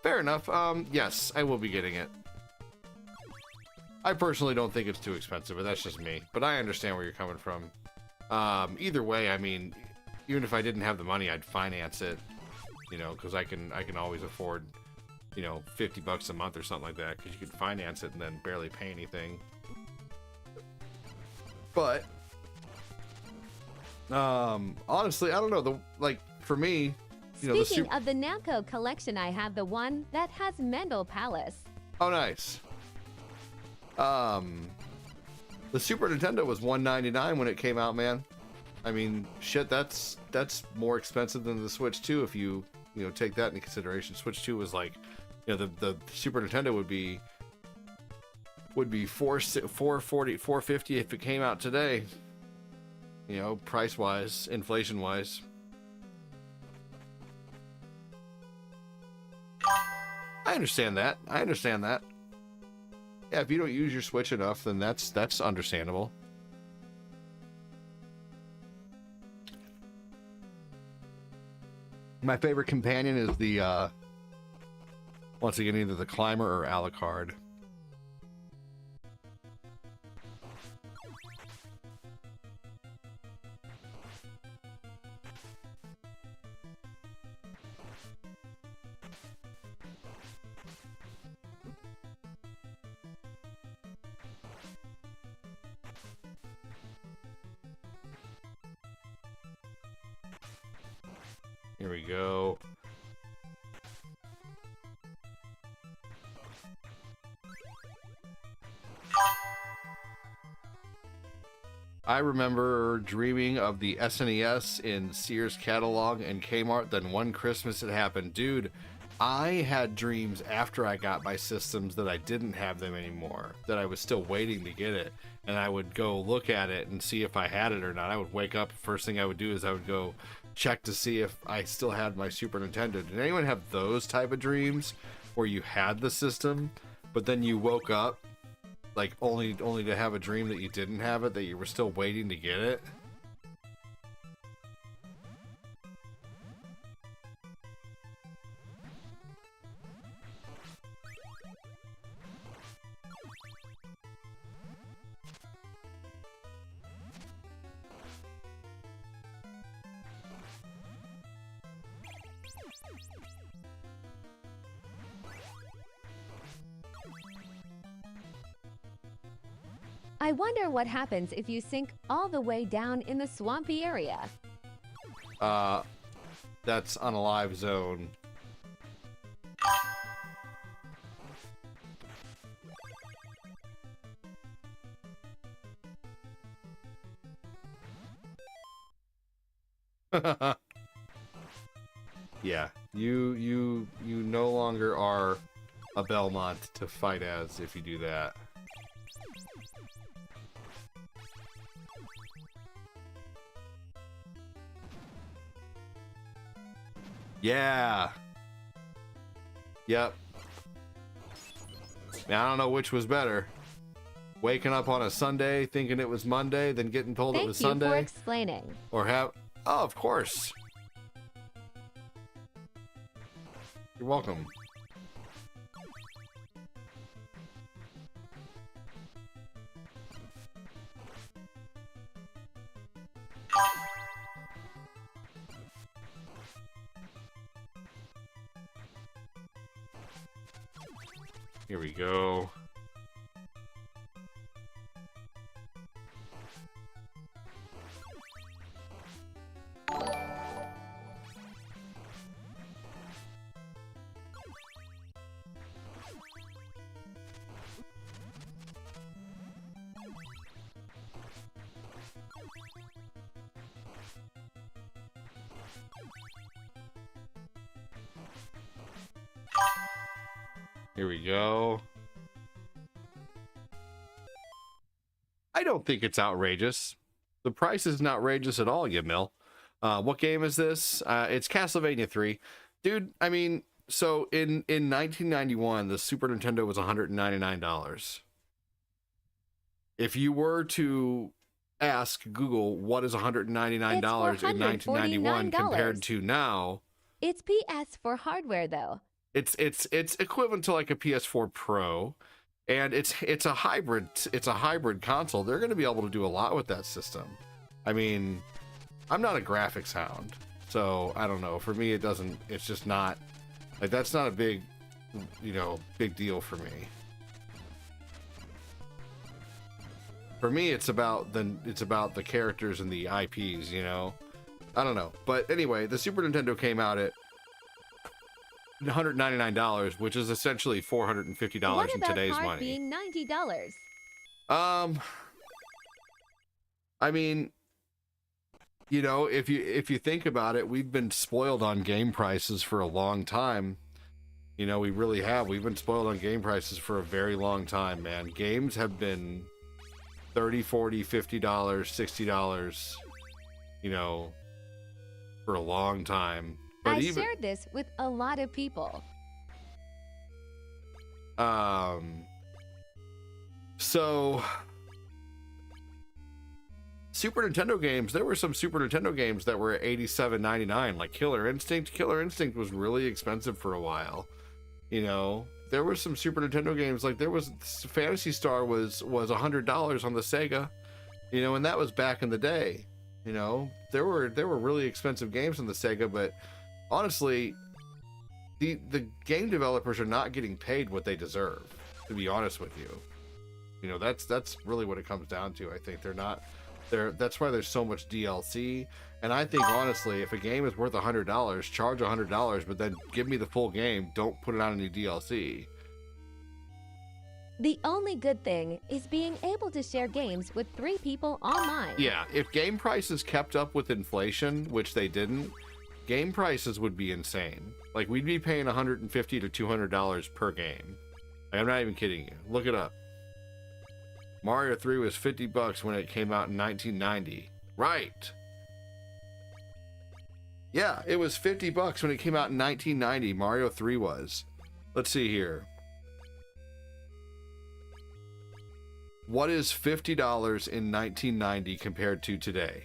[SPEAKER 1] Fair enough. Yes, I will be getting it. I personally don't think it's too expensive, but that's just me. But I understand where you're coming from. Either way, I mean, even if I didn't have the money, I'd finance it. You know, because I can always afford, you know, $50 a month or something like that, because you can finance it and then barely pay anything. But honestly, I don't know. For me, you know,
[SPEAKER 3] Speaking of the Namco collection, I have the one that has Mendel Palace.
[SPEAKER 1] Oh, nice. The Super Nintendo was $199 when it came out, man. I mean, shit, that's more expensive than the Switch 2 if you take that into consideration. Switch 2 was like, you know, the Super Nintendo would be $440, $450 if it came out today. You know, price wise, inflation wise. I understand that. Yeah, if you don't use your Switch enough, then that's understandable. My favorite companion is the once again, either the Climber or Alucard. Here we go. I remember dreaming of the SNES in Sears catalog and Kmart. Then one Christmas it happened. Dude, I had dreams after I got my systems that I didn't have them anymore, that I was still waiting to get it. And I would go look at it and see if I had it or not. I would wake up, first thing I would do is I would go check to see if I still had my Super Nintendo. Did anyone have those type of dreams where you had the system, but then you woke up like only to have a dream that you didn't have it, that you were still waiting to get it?
[SPEAKER 3] I wonder what happens if you sink all the way down in the swampy area.
[SPEAKER 1] That's Unalive Zone. Yeah, you no longer are a Belmont to fight as if you do that. Yeah. Yep. Man, I don't know which was better. Waking up on a Sunday thinking it was Monday, then getting told it was Sunday.
[SPEAKER 3] Thank you for explaining.
[SPEAKER 1] Or have... Oh, of course. You're welcome. Here we go. Here we go. I don't think it's outrageous. The price isn't outrageous at all, Yamil. What game is this? It's Castlevania 3. Dude, I mean, so in 1991, the Super Nintendo was $199. If you were to ask Google what is $199 in 1991 compared to now,
[SPEAKER 3] It's PS for hardware though.
[SPEAKER 1] it's equivalent to like a PS4 Pro, and it's a hybrid console. They're going to be able to do a lot with that system. I mean, I'm not a graphics hound, so I don't know. For me, it's just not like, that's not a big deal for me. For me, it's about the characters and the IPs, you know. I don't know, but anyway, the Super Nintendo came out at $199, which is essentially $450 in today's money.
[SPEAKER 3] Being $90.
[SPEAKER 1] I mean, you know, if you think about it, we've been spoiled on game prices for a long time. You know, we really have. We've been spoiled on game prices for a very long time, man. Games have been $30, $40, $50, $60, you know, for a long time. But
[SPEAKER 3] I shared this with a lot of people.
[SPEAKER 1] So Super Nintendo games, there were some Super Nintendo games that were $87.99, like Killer Instinct. Killer Instinct was really expensive for a while. You know, there were some Super Nintendo games, like there was Phantasy Star was $100 on the Sega, you know, and that was back in the day. You know, there were really expensive games on the Sega, but honestly, the game developers are not getting paid what they deserve, to be honest with you. You know, that's really what it comes down to. I think that's why there's so much DLC. And I think, honestly, if a game is worth $100, charge $100, but then give me the full game. Don't put it on any DLC.
[SPEAKER 3] The only good thing is being able to share games with 3 people online.
[SPEAKER 1] Yeah, if game prices kept up with inflation, which they didn't, game prices would be insane. Like, we'd be paying $150 to $200 per game. Like, I'm not even kidding you. Look it up. Mario 3 was $50 when it came out in 1990. Right. Yeah, it was $50 when it came out in 1990. Mario 3 was. Let's see here. What is $50 in 1990 compared to today?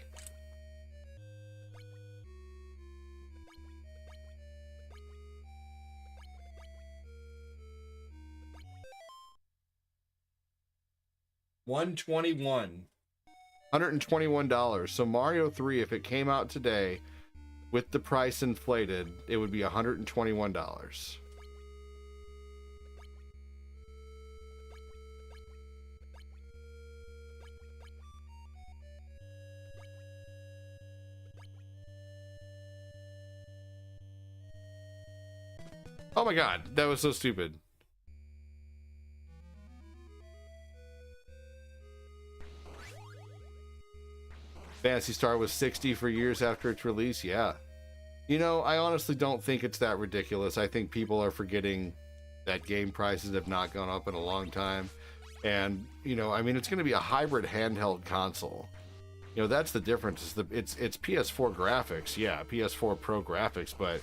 [SPEAKER 1] $121. So Mario 3, if it came out today with the price inflated, it would be $121. Oh my god, that was so stupid. Phantasy Star was $60 for years after its release. Yeah. You know, I honestly don't think it's that ridiculous. I think people are forgetting that game prices have not gone up in a long time. And, you know, I mean, it's going to be a hybrid handheld console. You know, that's the difference. It's PS4 graphics. Yeah, PS4 Pro graphics, but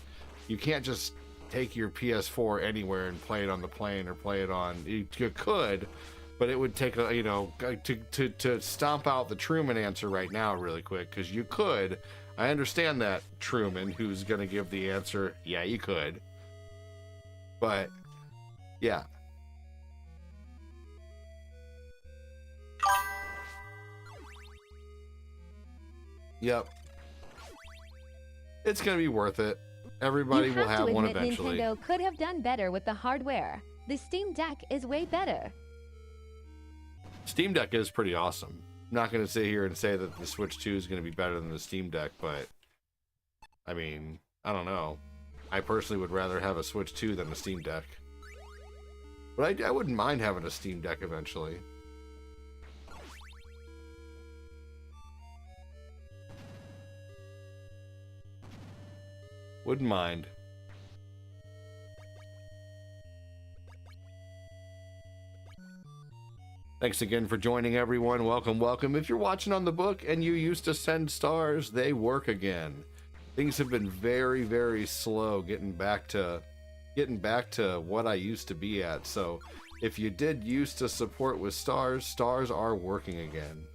[SPEAKER 1] You can't just take your PS4 anywhere and play it on the plane or play it on. You could, but it would take a, you know, to stomp out the Truman answer right now really quick, because you could. I understand that, Truman, who's gonna give the answer. Yeah, you could. But yeah. Yep. It's gonna be worth it. Everybody will have one eventually.
[SPEAKER 3] Nintendo could have done better with the hardware. The Steam Deck is way better.
[SPEAKER 1] Steam Deck is pretty awesome. I'm not gonna sit here and say that the Switch 2 is gonna be better than the Steam Deck, but I mean, I don't know. I personally would rather have a Switch 2 than a Steam Deck. But I wouldn't mind having a Steam Deck eventually. Wouldn't mind. Thanks again for joining, everyone. Welcome, welcome. If you're watching on the book and you used to send stars, they work again. Things have been very, very slow getting back to what I used to be at. So if you did used to support with stars, stars are working again.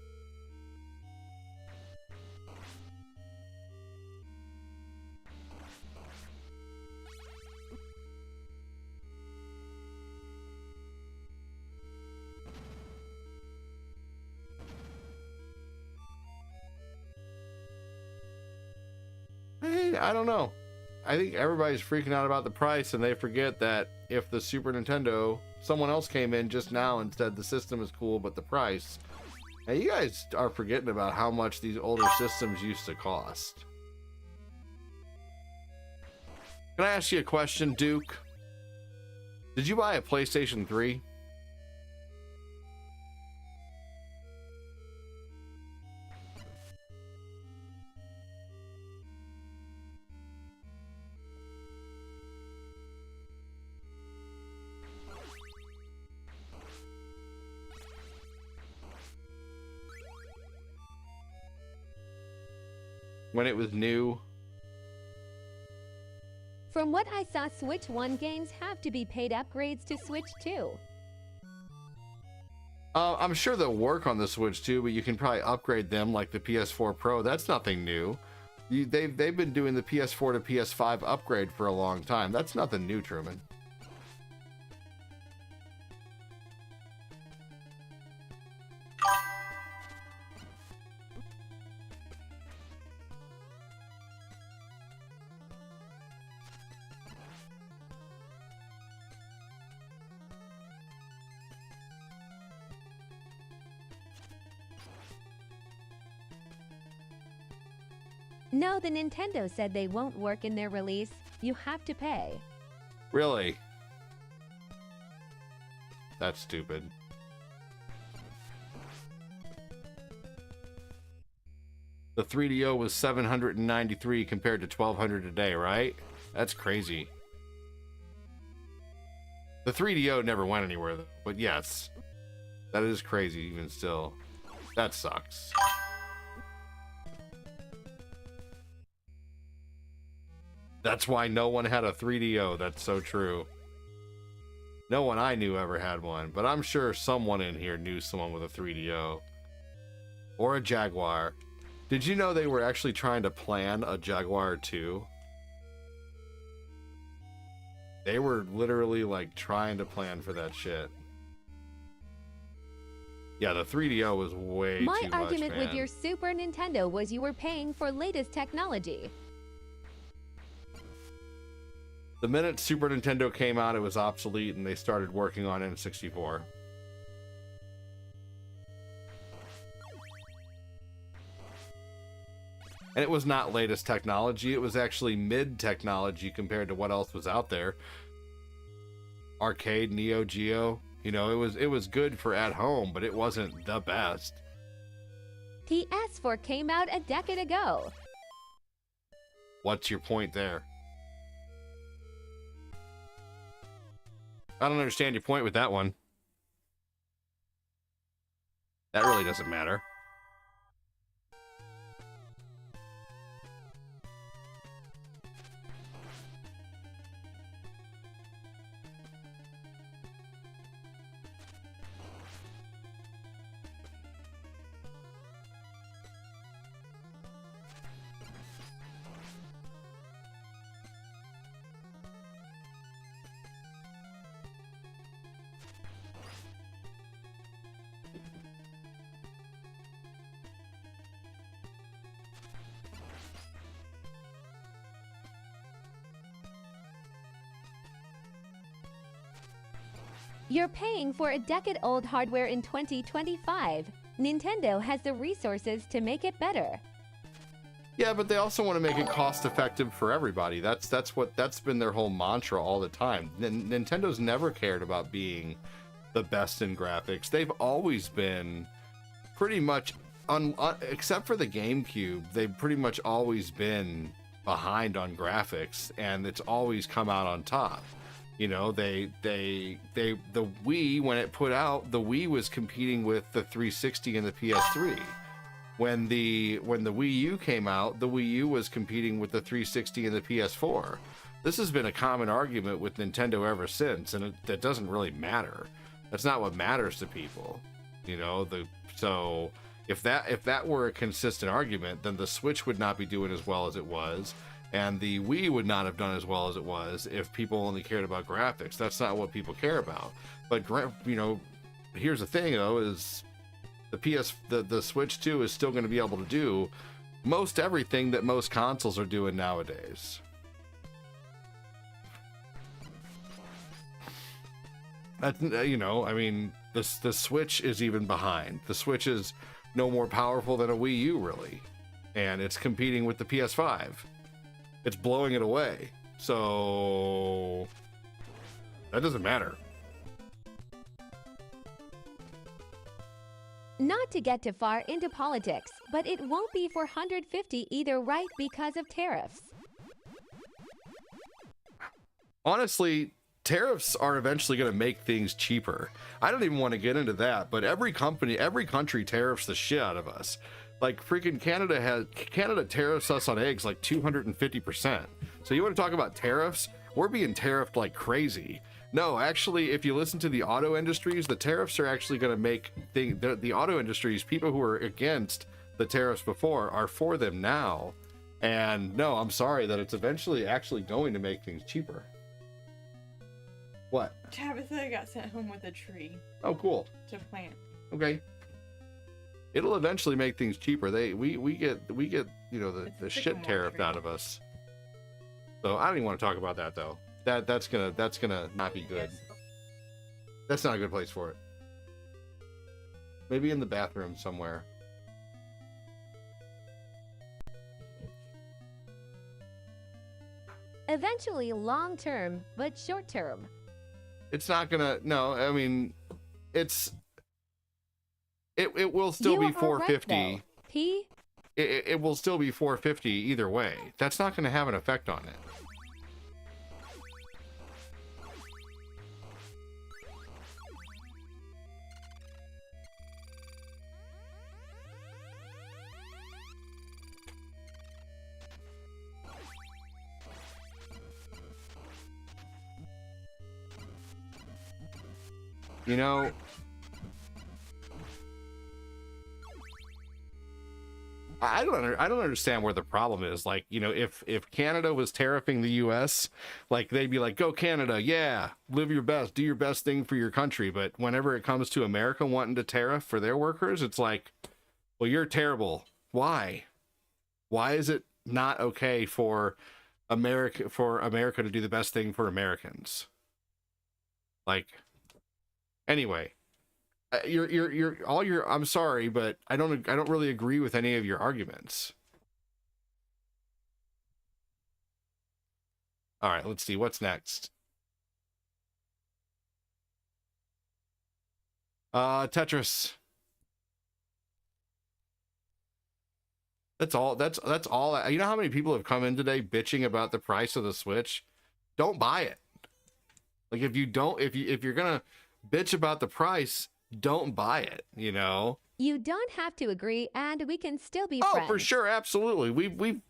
[SPEAKER 1] I don't know. I think everybody's freaking out about the price, and they forget that if the Super Nintendo, someone else came in just now and said the system is cool, but the price. Now you guys are forgetting about how much these older systems used to cost. Can I ask you a question, Duke? Did you buy a PlayStation 3? When it was new?
[SPEAKER 3] From what I saw, Switch 1 games have to be paid upgrades to Switch 2.
[SPEAKER 1] I'm sure they'll work on the Switch 2, but you can probably upgrade them like the PS4 Pro. That's nothing new. They've been doing the PS4 to PS5 upgrade for a long time. That's nothing new, Truman.
[SPEAKER 3] No, the Nintendo said they won't work in their release. You have to pay.
[SPEAKER 1] Really? That's stupid. The 3DO was $793 compared to $1,200 today, right? That's crazy. The 3DO never went anywhere, though. But yes, that is crazy even still. That sucks. That's why no one had a 3DO. That's so true. No one I knew ever had one, but I'm sure someone in here knew someone with a 3DO. Or a Jaguar. Did you know they were actually trying to plan a Jaguar 2? They were literally like trying to plan for that shit. Yeah, the 3DO was way too much,
[SPEAKER 3] My argument with
[SPEAKER 1] man.
[SPEAKER 3] your Super Nintendo was you were paying for latest technology.
[SPEAKER 1] The minute Super Nintendo came out, it was obsolete, and they started working on N64. And it was not latest technology, it was actually mid-technology compared to what else was out there. Arcade, Neo Geo, you know, it was good for at home, but it wasn't the best.
[SPEAKER 3] The S4 came out a decade ago.
[SPEAKER 1] What's your point there? I don't understand your point with that one. That really doesn't matter.
[SPEAKER 3] You're paying for a decade-old hardware in 2025. Nintendo has the resources to make it better.
[SPEAKER 1] Yeah, but they also want to make it cost-effective for everybody. That's been their whole mantra all the time. Nintendo's never cared about being the best in graphics. They've always been pretty much, except for the GameCube, they've pretty much always been behind on graphics, and it's always come out on top. You know, the Wii, when it put out, the Wii was competing with the 360 and the PS3. When the Wii U came out, the Wii U was competing with the 360 and the PS4. This has been a common argument with Nintendo ever since, and that doesn't really matter. That's not what matters to people, you know. So if that were a consistent argument, then the Switch would not be doing as well as it was, and the Wii would not have done as well as it was if people only cared about graphics. That's not what people care about. But you know, here's the thing though: is the Switch 2 is still going to be able to do most everything that most consoles are doing nowadays. You know, I mean, the Switch is even behind. The Switch is no more powerful than a Wii U, really, and it's competing with the PS5. It's blowing it away, so that doesn't matter.
[SPEAKER 3] Not to get too far into politics, but it won't be 450 either, right, because of tariffs.
[SPEAKER 1] Honestly, tariffs are eventually going to make things cheaper. I don't even want to get into that, but every country tariffs the shit out of us. Like freaking Canada tariffs us on eggs like 250%. So you want to talk about tariffs? We're being tariffed like crazy. No, actually, if you listen to the auto industries, the tariffs are actually going to make the auto industries, people who were against the tariffs before, are for them now. And no, I'm sorry that it's eventually actually going to make things cheaper. What?
[SPEAKER 2] Tabitha got sent home with a tree
[SPEAKER 1] Oh, cool.
[SPEAKER 2] to plant.
[SPEAKER 1] Okay. It'll eventually make things cheaper. We get you know the
[SPEAKER 2] It's a
[SPEAKER 1] shit
[SPEAKER 2] sycamore
[SPEAKER 1] tariffed
[SPEAKER 2] tree.
[SPEAKER 1] out of us. So I don't even want to talk about that though. That's gonna not be good.
[SPEAKER 2] Yes.
[SPEAKER 1] That's not a good place for it. Maybe in the bathroom somewhere.
[SPEAKER 3] Eventually long-term, but short-term.
[SPEAKER 1] It's not gonna. No, I mean, it will still
[SPEAKER 3] You
[SPEAKER 1] be
[SPEAKER 3] are right,
[SPEAKER 1] 450.
[SPEAKER 3] though. P?
[SPEAKER 1] It will still be 450 either way. That's not going to have an effect on it. You know, I don't understand where the problem is. Like, you know, if Canada was tariffing the US, like they'd be like, go Canada, yeah, live your best, do your best thing for your country. But whenever it comes to America wanting to tariff for their workers, it's like, well, you're terrible. Why? Why is it not okay for America to do the best thing for Americans? Like, anyway, I'm sorry, but I don't really agree with any of your arguments. All right, let's see what's next. Tetris. That's all. That's all. You know how many people have come in today bitching about the price of the Switch? Don't buy it. Like if you're gonna bitch about the price, don't buy it. You know.
[SPEAKER 3] You don't have to agree, and we can still be
[SPEAKER 1] Oh,
[SPEAKER 3] friends.
[SPEAKER 1] for sure, absolutely. We've.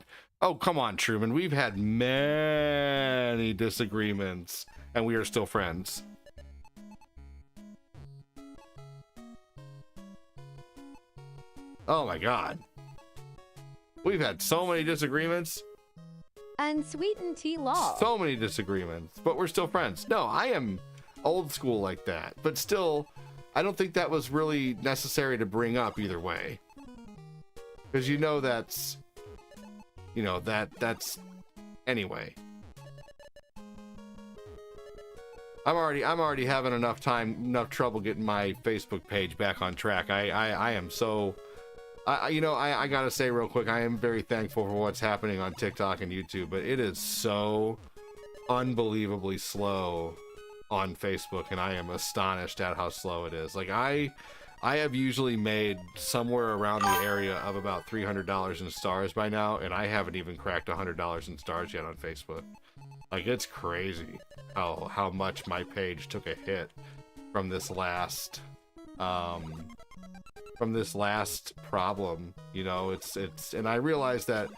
[SPEAKER 1] Oh, come on, Truman. We've had many disagreements, and we are still friends. Oh my God. We've had so many disagreements.
[SPEAKER 3] And sweetened tea law.
[SPEAKER 1] So many disagreements, but we're still friends. No, I am old school like that, but still, I don't think that was really necessary to bring up either way. Because that's anyway. I'm already having enough trouble getting my Facebook page back on track. I am so, I gotta say real quick, I am very thankful for what's happening on TikTok and YouTube, but it is so unbelievably slow on Facebook, and I am astonished at how slow it is. Like I have usually made somewhere around the area of about $300 in stars by now, and I haven't even cracked $100 in stars yet on Facebook. Like, it's crazy how much my page took a hit from this last problem. You know, it's and I realize that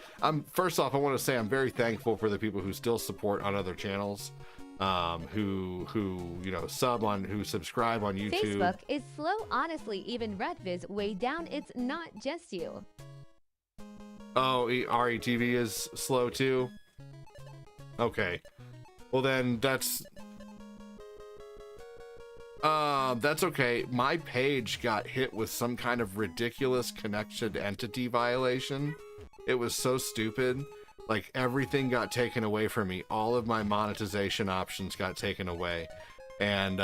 [SPEAKER 1] first off, I want to say I'm very thankful for the people who still support on other channels, who subscribe on YouTube.
[SPEAKER 3] Facebook is slow, honestly. Even Redviz way down. It's not just you.
[SPEAKER 1] Oh, RETV is slow too? Okay. Well then, that's okay. My page got hit with some kind of ridiculous connected entity violation. It was so stupid. Like, everything got taken away from me. All of my monetization options got taken away. And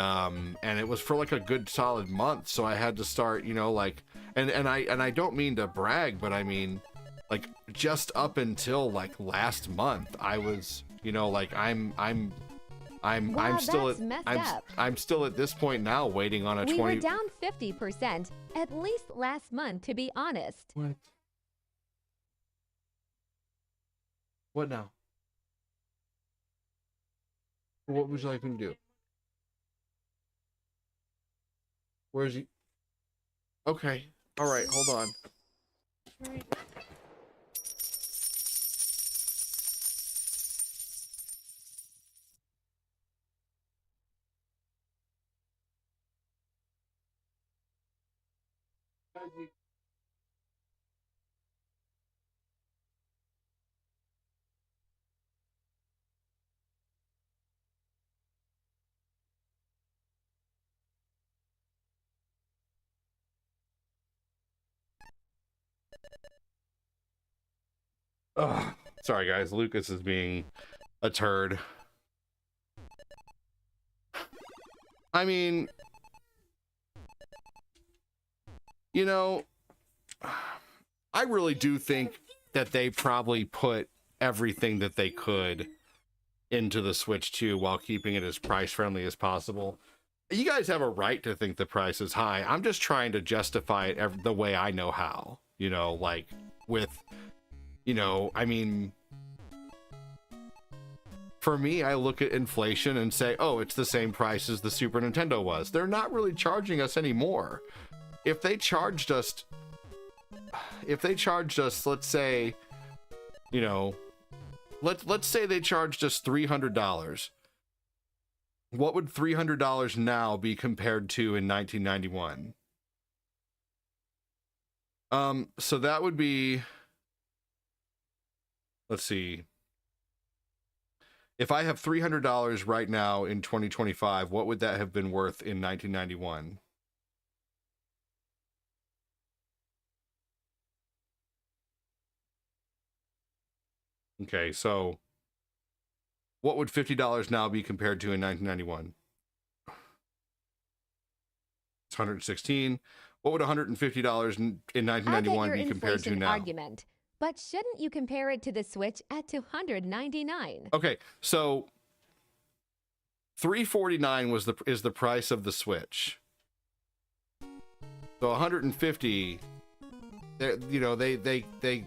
[SPEAKER 1] it was for like a good solid month, so I had to start, and I don't mean to brag, but I mean, like, just up until like last month, I was, I'm still at this point now waiting on a 20.
[SPEAKER 3] We were down 50% at least last month, to be honest.
[SPEAKER 1] What now? What would you like me to do? Where's he? Okay. All right. Hold on. Ugh. Sorry guys, Lucas is being a turd. I mean, I really do think that they probably put everything that they could into the Switch 2 while keeping it as price friendly as possible. You guys have a right to think the price is high. I'm just trying to justify it the way I know how, I mean, for me, I look at inflation and say, oh, it's the same price as the Super Nintendo was. They're not really charging us anymore. If they charged us, let's say, let's say they charged us $300. What would $300 now be compared to in 1991? So that would be, let's see. If I have $300 right now in 2025, what would that have been worth in 1991? Okay, so what would $50 now be compared to in 1991? It's 116. What would $150 in 1991 be compared to now?
[SPEAKER 3] Argument. But shouldn't you compare it to the Switch at $299?
[SPEAKER 1] Okay, so $349 is the price of the Switch. So $150. They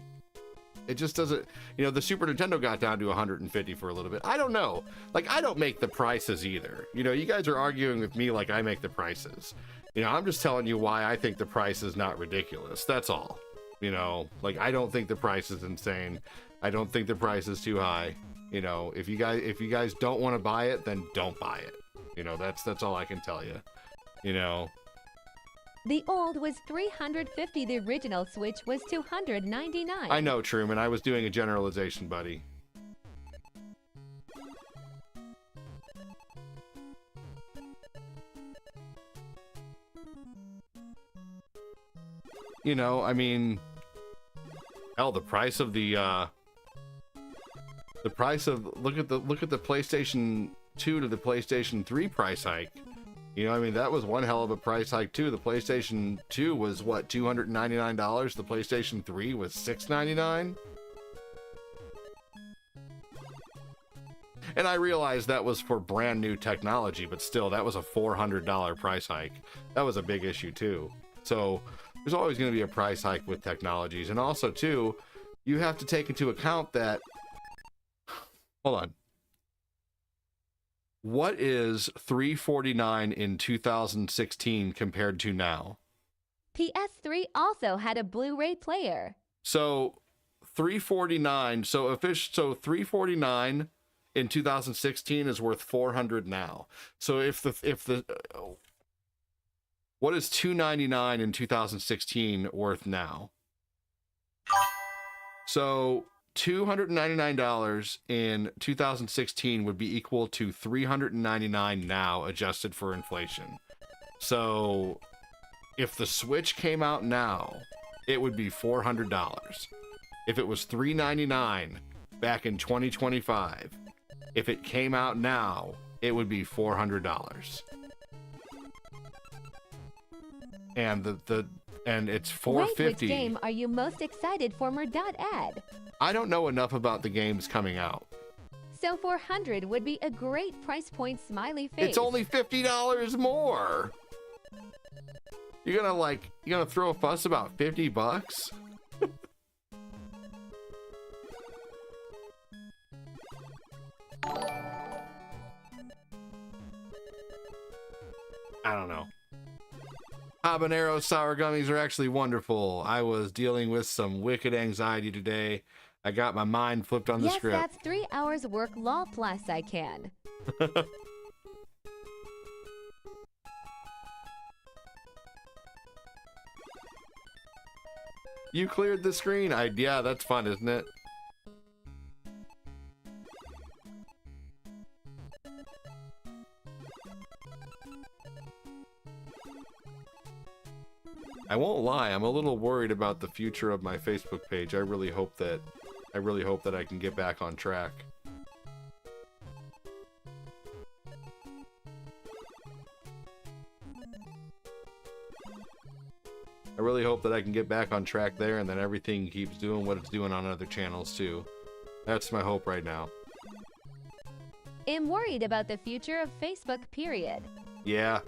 [SPEAKER 1] it just doesn't. The Super Nintendo got down to $150 for a little bit. I don't know. Like, I don't make the prices either. You guys are arguing with me like I make the prices. I'm just telling you why I think the price is not ridiculous. That's all. Like, I don't think the price is insane. I don't think the price is too high. If you guys don't want to buy it, then don't buy it. That's all I can tell you.
[SPEAKER 3] The old was $350. The original Switch was $299.
[SPEAKER 1] I know, Truman. I was doing a generalization, buddy. I mean, hell, the price of look at the PlayStation 2 to the PlayStation 3 price hike. You know, I mean, that was one hell of a price hike too. The PlayStation 2 was what, $299? The PlayStation 3 was $699. And I realized that was for brand new technology, but still, that was a $400 price hike. That was a big issue too. So there's always going to be a price hike with technologies. And also too, you have to take into account that, hold on. What is $349 in 2016 compared to now?
[SPEAKER 3] PS3 also had a Blu-ray player.
[SPEAKER 1] So $349, so $349 in 2016 is worth $400 now. So what is $299 in 2016 worth now? So $299 in 2016 would be equal to $399 now, adjusted for inflation. So if the Switch came out now, it would be $400. If it was $399 back in 2025, if it came out now, it would be $400. And and it's $450.
[SPEAKER 3] Rank which game are you most excited for? Mer.ad.
[SPEAKER 1] I don't know enough about the games coming out.
[SPEAKER 3] So 400 would be a great price point, smiley face.
[SPEAKER 1] It's only $50 more. You're gonna throw a fuss about $50? I don't know. Habanero sour gummies are actually wonderful. I was dealing with some wicked anxiety today. I got my mind flipped on the script.
[SPEAKER 3] Yes, that's 3 hours work law plus I can.
[SPEAKER 1] You cleared the screen. Yeah, that's fun, isn't it? I won't lie, I'm a little worried about the future of my Facebook page. I really hope that I can get back on track. I really hope that I can get back on track there, and then everything keeps doing what it's doing on other channels too. That's my hope right now.
[SPEAKER 3] I'm worried about the future of Facebook, period.
[SPEAKER 1] Yeah.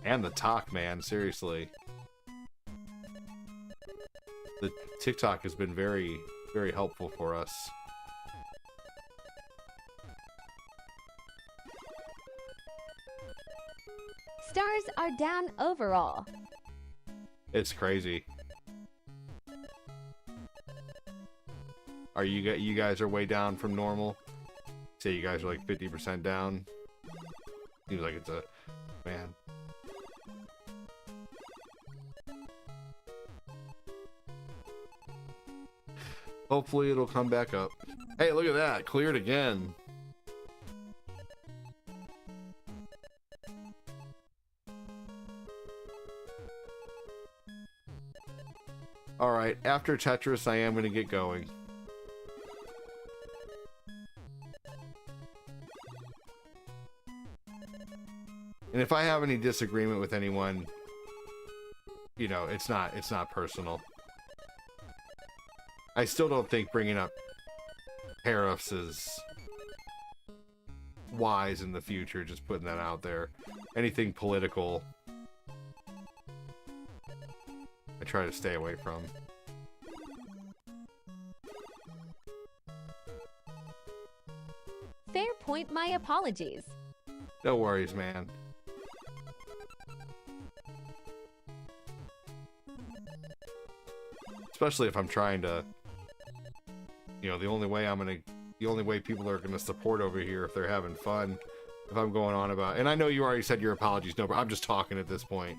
[SPEAKER 1] And the talk, man, seriously. The TikTok has been very, very helpful for us.
[SPEAKER 3] Stars are down overall.
[SPEAKER 1] It's crazy. Are you guys are way down from normal? Say you guys are like 50% down. Seems like it's a man. Hopefully it'll come back up. Hey, look at that. Cleared again. Alright, after Tetris, I am going to get going. And if I have any disagreement with anyone, you know, it's not personal. I still don't think bringing up tariffs is wise in the future, just putting that out there. Anything political, I try to stay away from.
[SPEAKER 3] Fair point, my apologies.
[SPEAKER 1] No worries, man. Especially if I'm trying to, you know, the only way people are gonna support over here if they're having fun, if I'm going on about, and I know you already said your apologies, no, but I'm just talking at this point,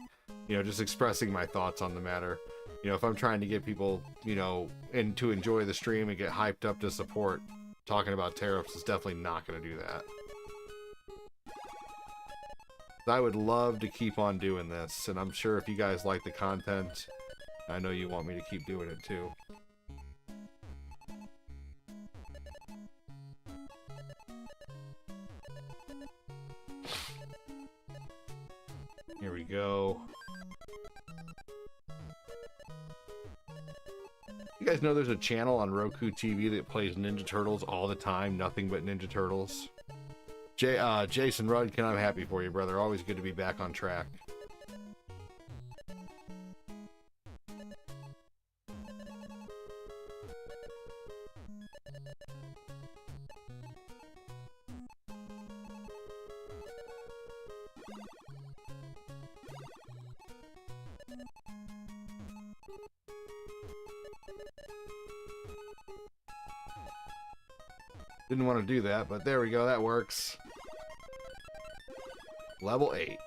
[SPEAKER 1] you know, just expressing my thoughts on the matter. You know, if I'm trying to get people, you know, and to enjoy the stream and get hyped up to support, talking about tariffs is definitely not gonna do that. I would love to keep on doing this, and I'm sure if you guys like the content, I know you want me to keep doing it too. go. You guys know there's a channel on Roku TV that plays Ninja Turtles all the time, nothing but Ninja Turtles. Jason Rudkin, I'm happy for you, brother. Always good to be back on track. Didn't want to do that, but there we go. That works. Level 8.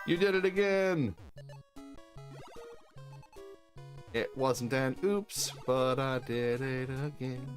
[SPEAKER 1] You did it again! It wasn't an oops, but I did it again.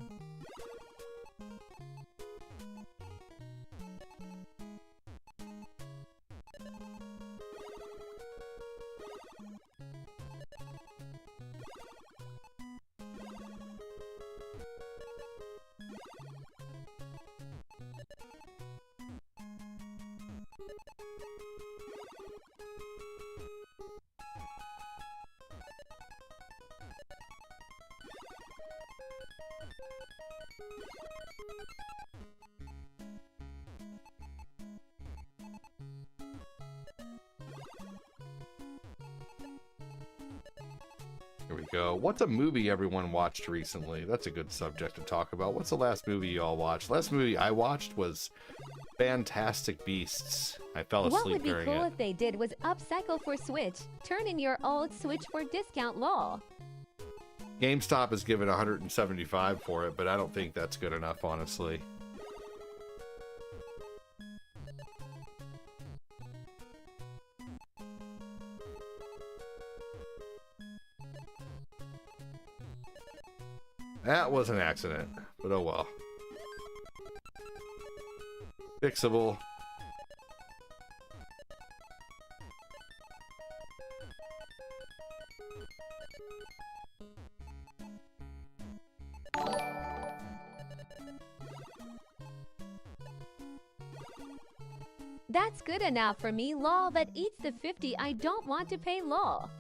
[SPEAKER 1] Here we go. What's a movie everyone watched recently? That's a good subject to talk about. What's the last movie you all watched? Last movie I watched was Fantastic Beasts. I fell
[SPEAKER 3] What
[SPEAKER 1] asleep
[SPEAKER 3] would be
[SPEAKER 1] during
[SPEAKER 3] cool
[SPEAKER 1] it.
[SPEAKER 3] if they did was upcycle for Switch. Turn in your old Switch for discount law.
[SPEAKER 1] GameStop is giving 175 for it, but I don't think that's good enough, honestly. That was an accident, but oh well. Fixable.
[SPEAKER 3] That's good enough for me, law, but eats the 50 I don't want to pay law.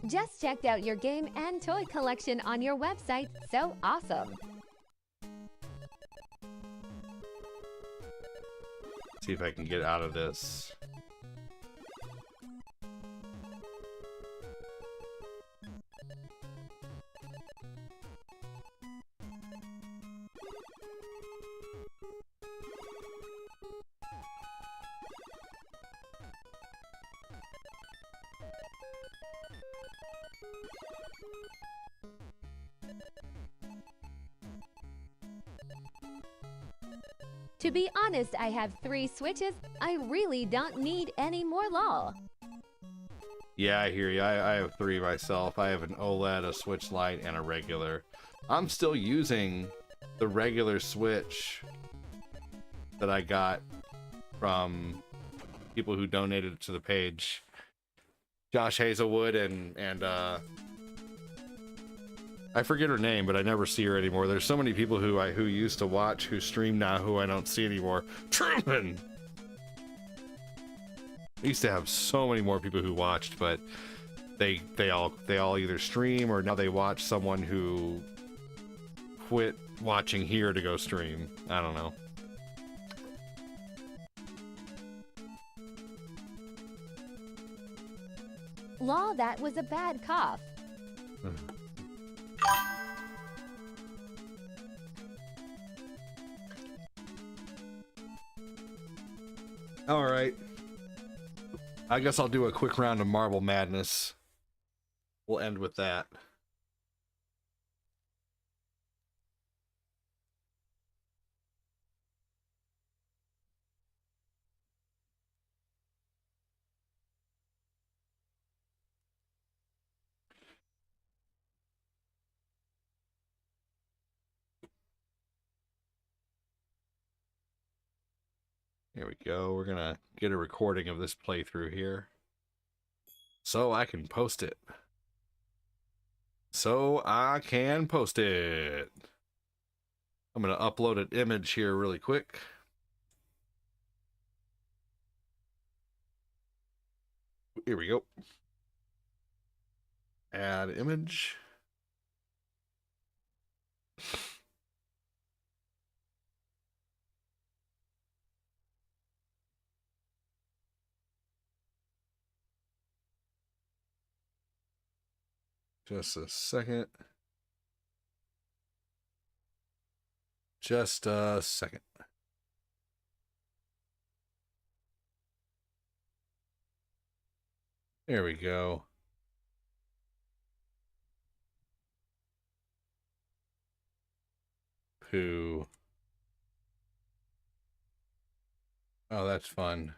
[SPEAKER 3] Just checked out your game and toy collection on your website. So awesome.
[SPEAKER 1] See if I can get out of this.
[SPEAKER 3] To be honest, I have 3 Switches. I really don't need any more law.
[SPEAKER 1] Yeah, I hear you. I have 3 myself. I have an OLED, a Switch Lite, and a regular. I'm still using the regular Switch that I got from people who donated to the page. Josh Hazelwood and I forget her name, but I never see her anymore. There's so many people who used to watch, who stream now, who I don't see anymore. Truman! I used to have so many more people who watched, but they all either stream or now they watch someone who quit watching here to go stream. I don't know.
[SPEAKER 3] Law, that was a bad cough.
[SPEAKER 1] All right. I guess I'll do a quick round of Marble Madness. We'll end with that. Here we go. We're gonna get a recording of this playthrough here, so I can post it. I'm gonna upload an image here really quick. Here we go. Add image. Just a second. Just a second. There we go. Poo. Oh, that's fun.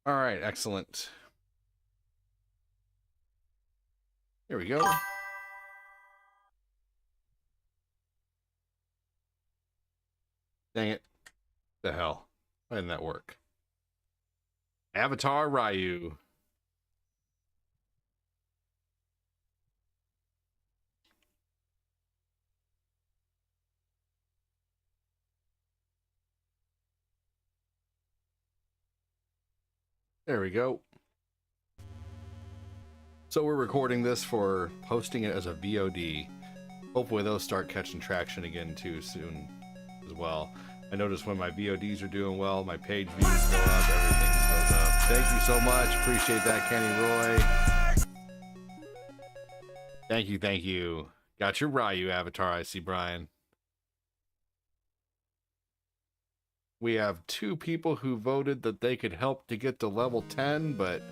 [SPEAKER 1] All right, excellent. Here we go. Dang it. The hell? Why didn't that work? Avatar Ryu. There we go. So we're recording this for posting it as a VOD. Hopefully those start catching traction again too soon as well. I notice when my VODs are doing well, my page views go up, everything goes up. Thank you so much. Appreciate that, Kenny Roy. Thank you. Got your Ryu avatar, I see, Brian. We have 2 people who voted that they could help to get to level 10, but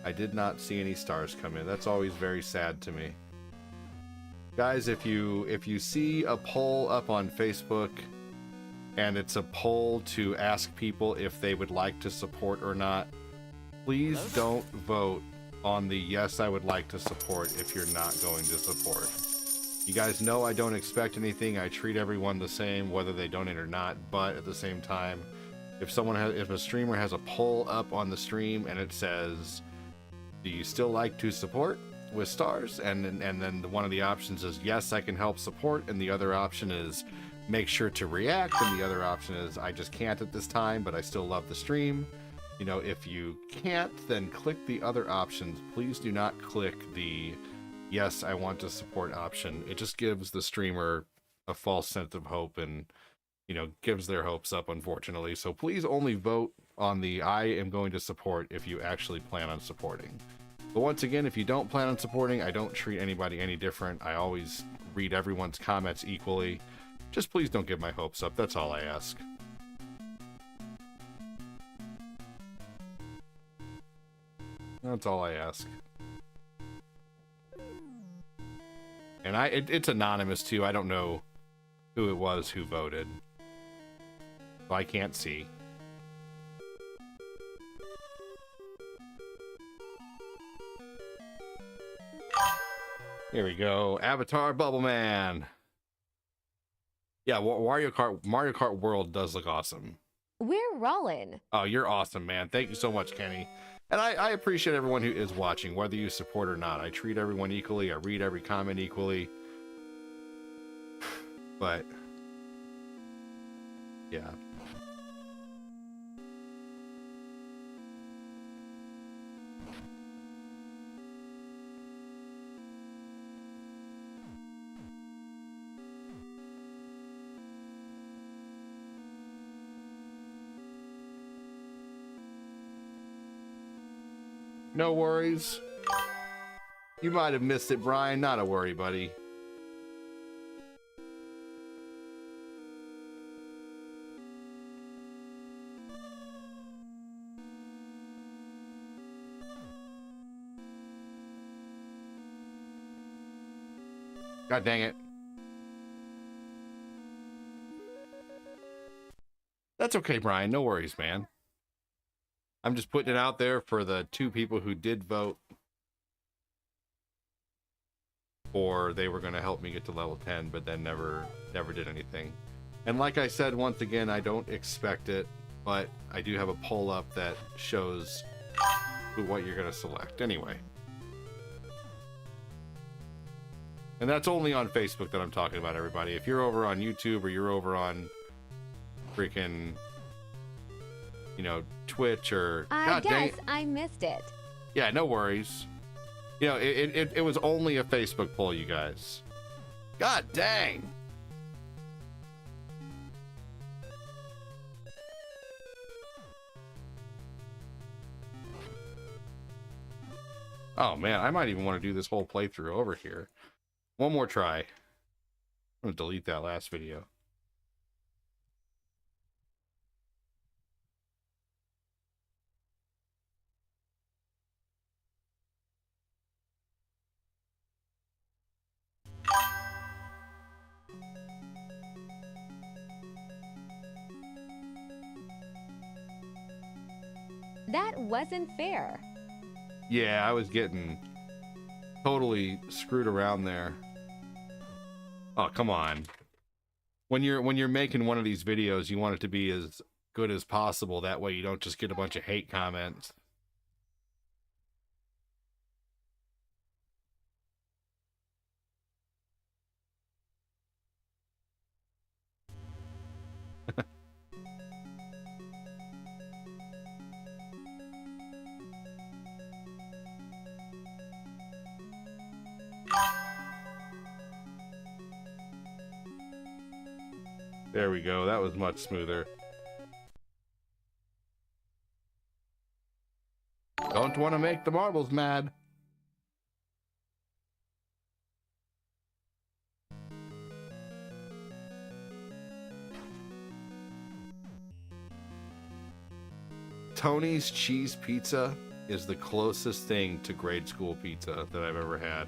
[SPEAKER 1] I did not see any stars come in. That's always very sad to me. Guys, if you see a poll up on Facebook and it's a poll to ask people if they would like to support or not, please don't vote on the yes, I would like to support if you're not going to support. You guys know I don't expect anything. I treat everyone the same, whether they donate or not. But at the same time, if a streamer has a poll up on the stream and it says, "Do you still like to support with stars?" and then one of the options is yes, I can help support, and the other option is make sure to react, and the other option is I just can't at this time, but I still love the stream. You know, if you can't, then click the other options. Please do not click the yes, I want to support option. It just gives the streamer a false sense of hope and, you know, gives their hopes up, unfortunately. So please only vote on the I am going to support if you actually plan on supporting. But once again, if you don't plan on supporting, I don't treat anybody any different. I always read everyone's comments equally. Just please don't get my hopes up. That's all I ask. That's all I ask. And it's anonymous too. I don't know who it was who voted. So I can't see. Here we go. Avatar Bubble Man. Yeah, Mario Kart World does look awesome.
[SPEAKER 3] We're rolling.
[SPEAKER 1] Oh, you're awesome, man. Thank you so much, Kenny. And I appreciate everyone who is watching, whether you support or not. I treat everyone equally. I read every comment equally. But, yeah. No worries. You might have missed it, Brian. Not a worry, buddy. God dang it. That's okay, Brian. No worries, man. I'm just putting it out there for the 2 people who did vote, or they were going to help me get to level 10, but then never did anything. And like I said, once again, I don't expect it, but I do have a poll up that shows what you're going to select anyway. And that's only on Facebook that I'm talking about, everybody. If you're over on YouTube or you're over on freaking, you know, Twitch or...
[SPEAKER 3] I guess I missed it.
[SPEAKER 1] Yeah, no worries. You know, it was only a Facebook poll, you guys. God dang! Oh man, I might even want to do this whole playthrough over here. One more try. I'm gonna delete that last video.
[SPEAKER 3] That wasn't fair.
[SPEAKER 1] Yeah, I was getting totally screwed around there. Oh, come on. When you're making one of these videos, you want it to be as good as possible. That way you don't just get a bunch of hate comments. There we go. That was much smoother. Don't want to make the marbles mad. Tony's cheese pizza is the closest thing to grade school pizza that I've ever had.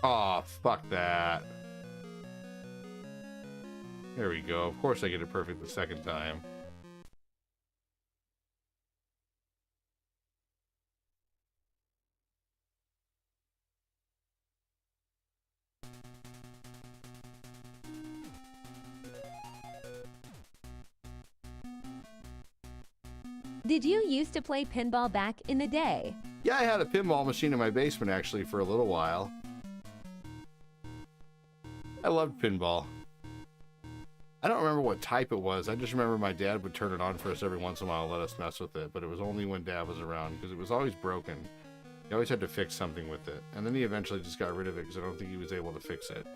[SPEAKER 1] Aw, fuck that. There we go. Of course I get it perfect the second time.
[SPEAKER 3] Did you used to play pinball back in the day?
[SPEAKER 1] Yeah, I had a pinball machine in my basement actually for a little while. I loved pinball. I don't remember what type it was. I just remember my dad would turn it on for us every once in a while and let us mess with it, but it was only when Dad was around because it was always broken. He always had to fix something with it, and then he eventually just got rid of it because I don't think he was able to fix it.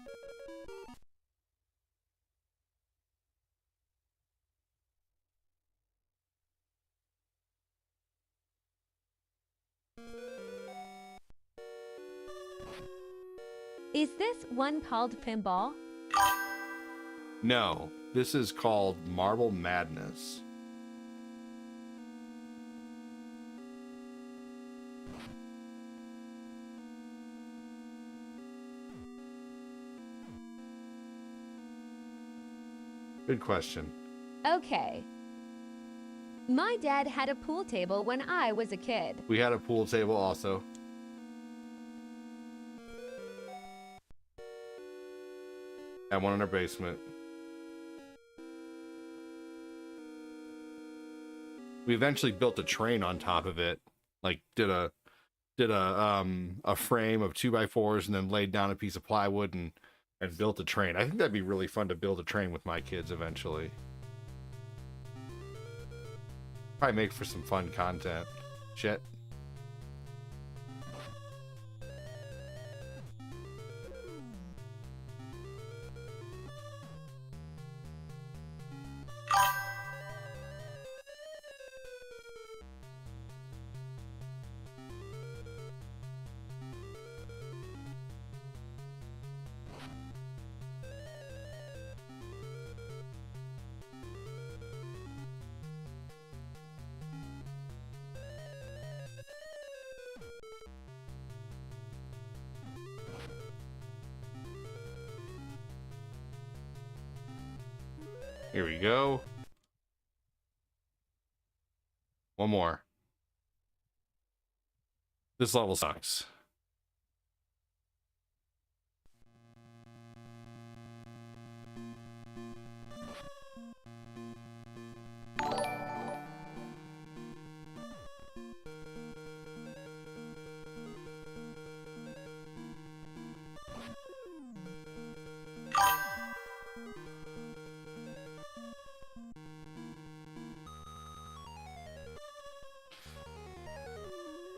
[SPEAKER 3] Is this one called pinball?
[SPEAKER 1] No, this is called Marble Madness. Good question.
[SPEAKER 3] Okay. My dad had a pool table when I was a kid.
[SPEAKER 1] We had a pool table also. Had one in our basement. We eventually built a train on top of it. Like did a frame of 2x4s and then laid down a piece of plywood and built a train. I think that'd be really fun to build a train with my kids eventually. Probably make for some fun content. Shit. Here we go. One more. This level sucks.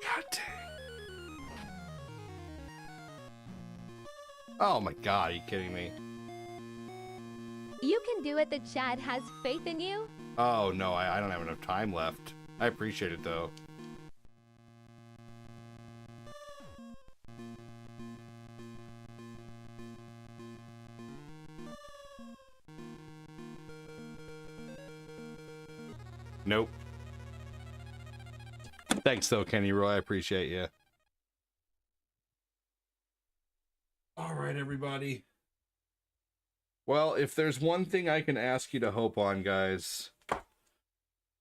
[SPEAKER 1] God dang. Oh my god, are you kidding me?
[SPEAKER 3] You can do it. The chat has faith in you.
[SPEAKER 1] Oh no, I don't have enough time left. I appreciate it though. Nope. Thanks though, Kenny Roy. I appreciate you.
[SPEAKER 4] All right, everybody.
[SPEAKER 1] Well, if there's one thing I can ask you to hope on, guys,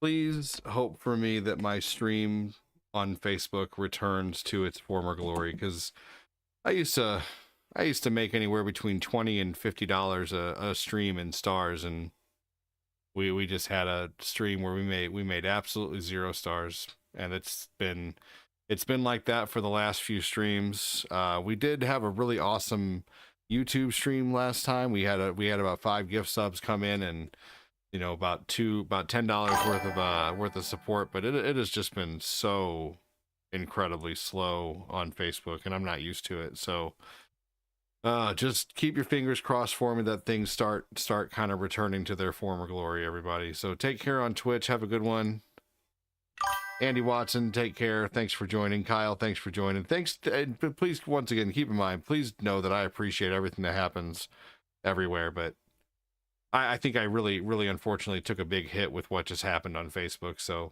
[SPEAKER 1] please hope for me that my stream on Facebook returns to its former glory, because I used to make anywhere between $20 and $50 a stream in stars, and we just had a stream where we made absolutely 0 stars, and it's been like that for the last few streams. We did have a really awesome YouTube stream last time. We had about 5 gift subs come in, and about $10 worth of support, but it has just been so incredibly slow on Facebook, and I'm not used to it. So just keep your fingers crossed for me that things start kind of returning to their former glory, everybody. So take care on Twitch. Have a good one. Andy Watson, take care. Thanks for joining. Kyle, thanks for joining. Thanks. But please, once again, keep in mind, please know that I appreciate everything that happens everywhere. But I think I really, really unfortunately took a big hit with what just happened on Facebook. So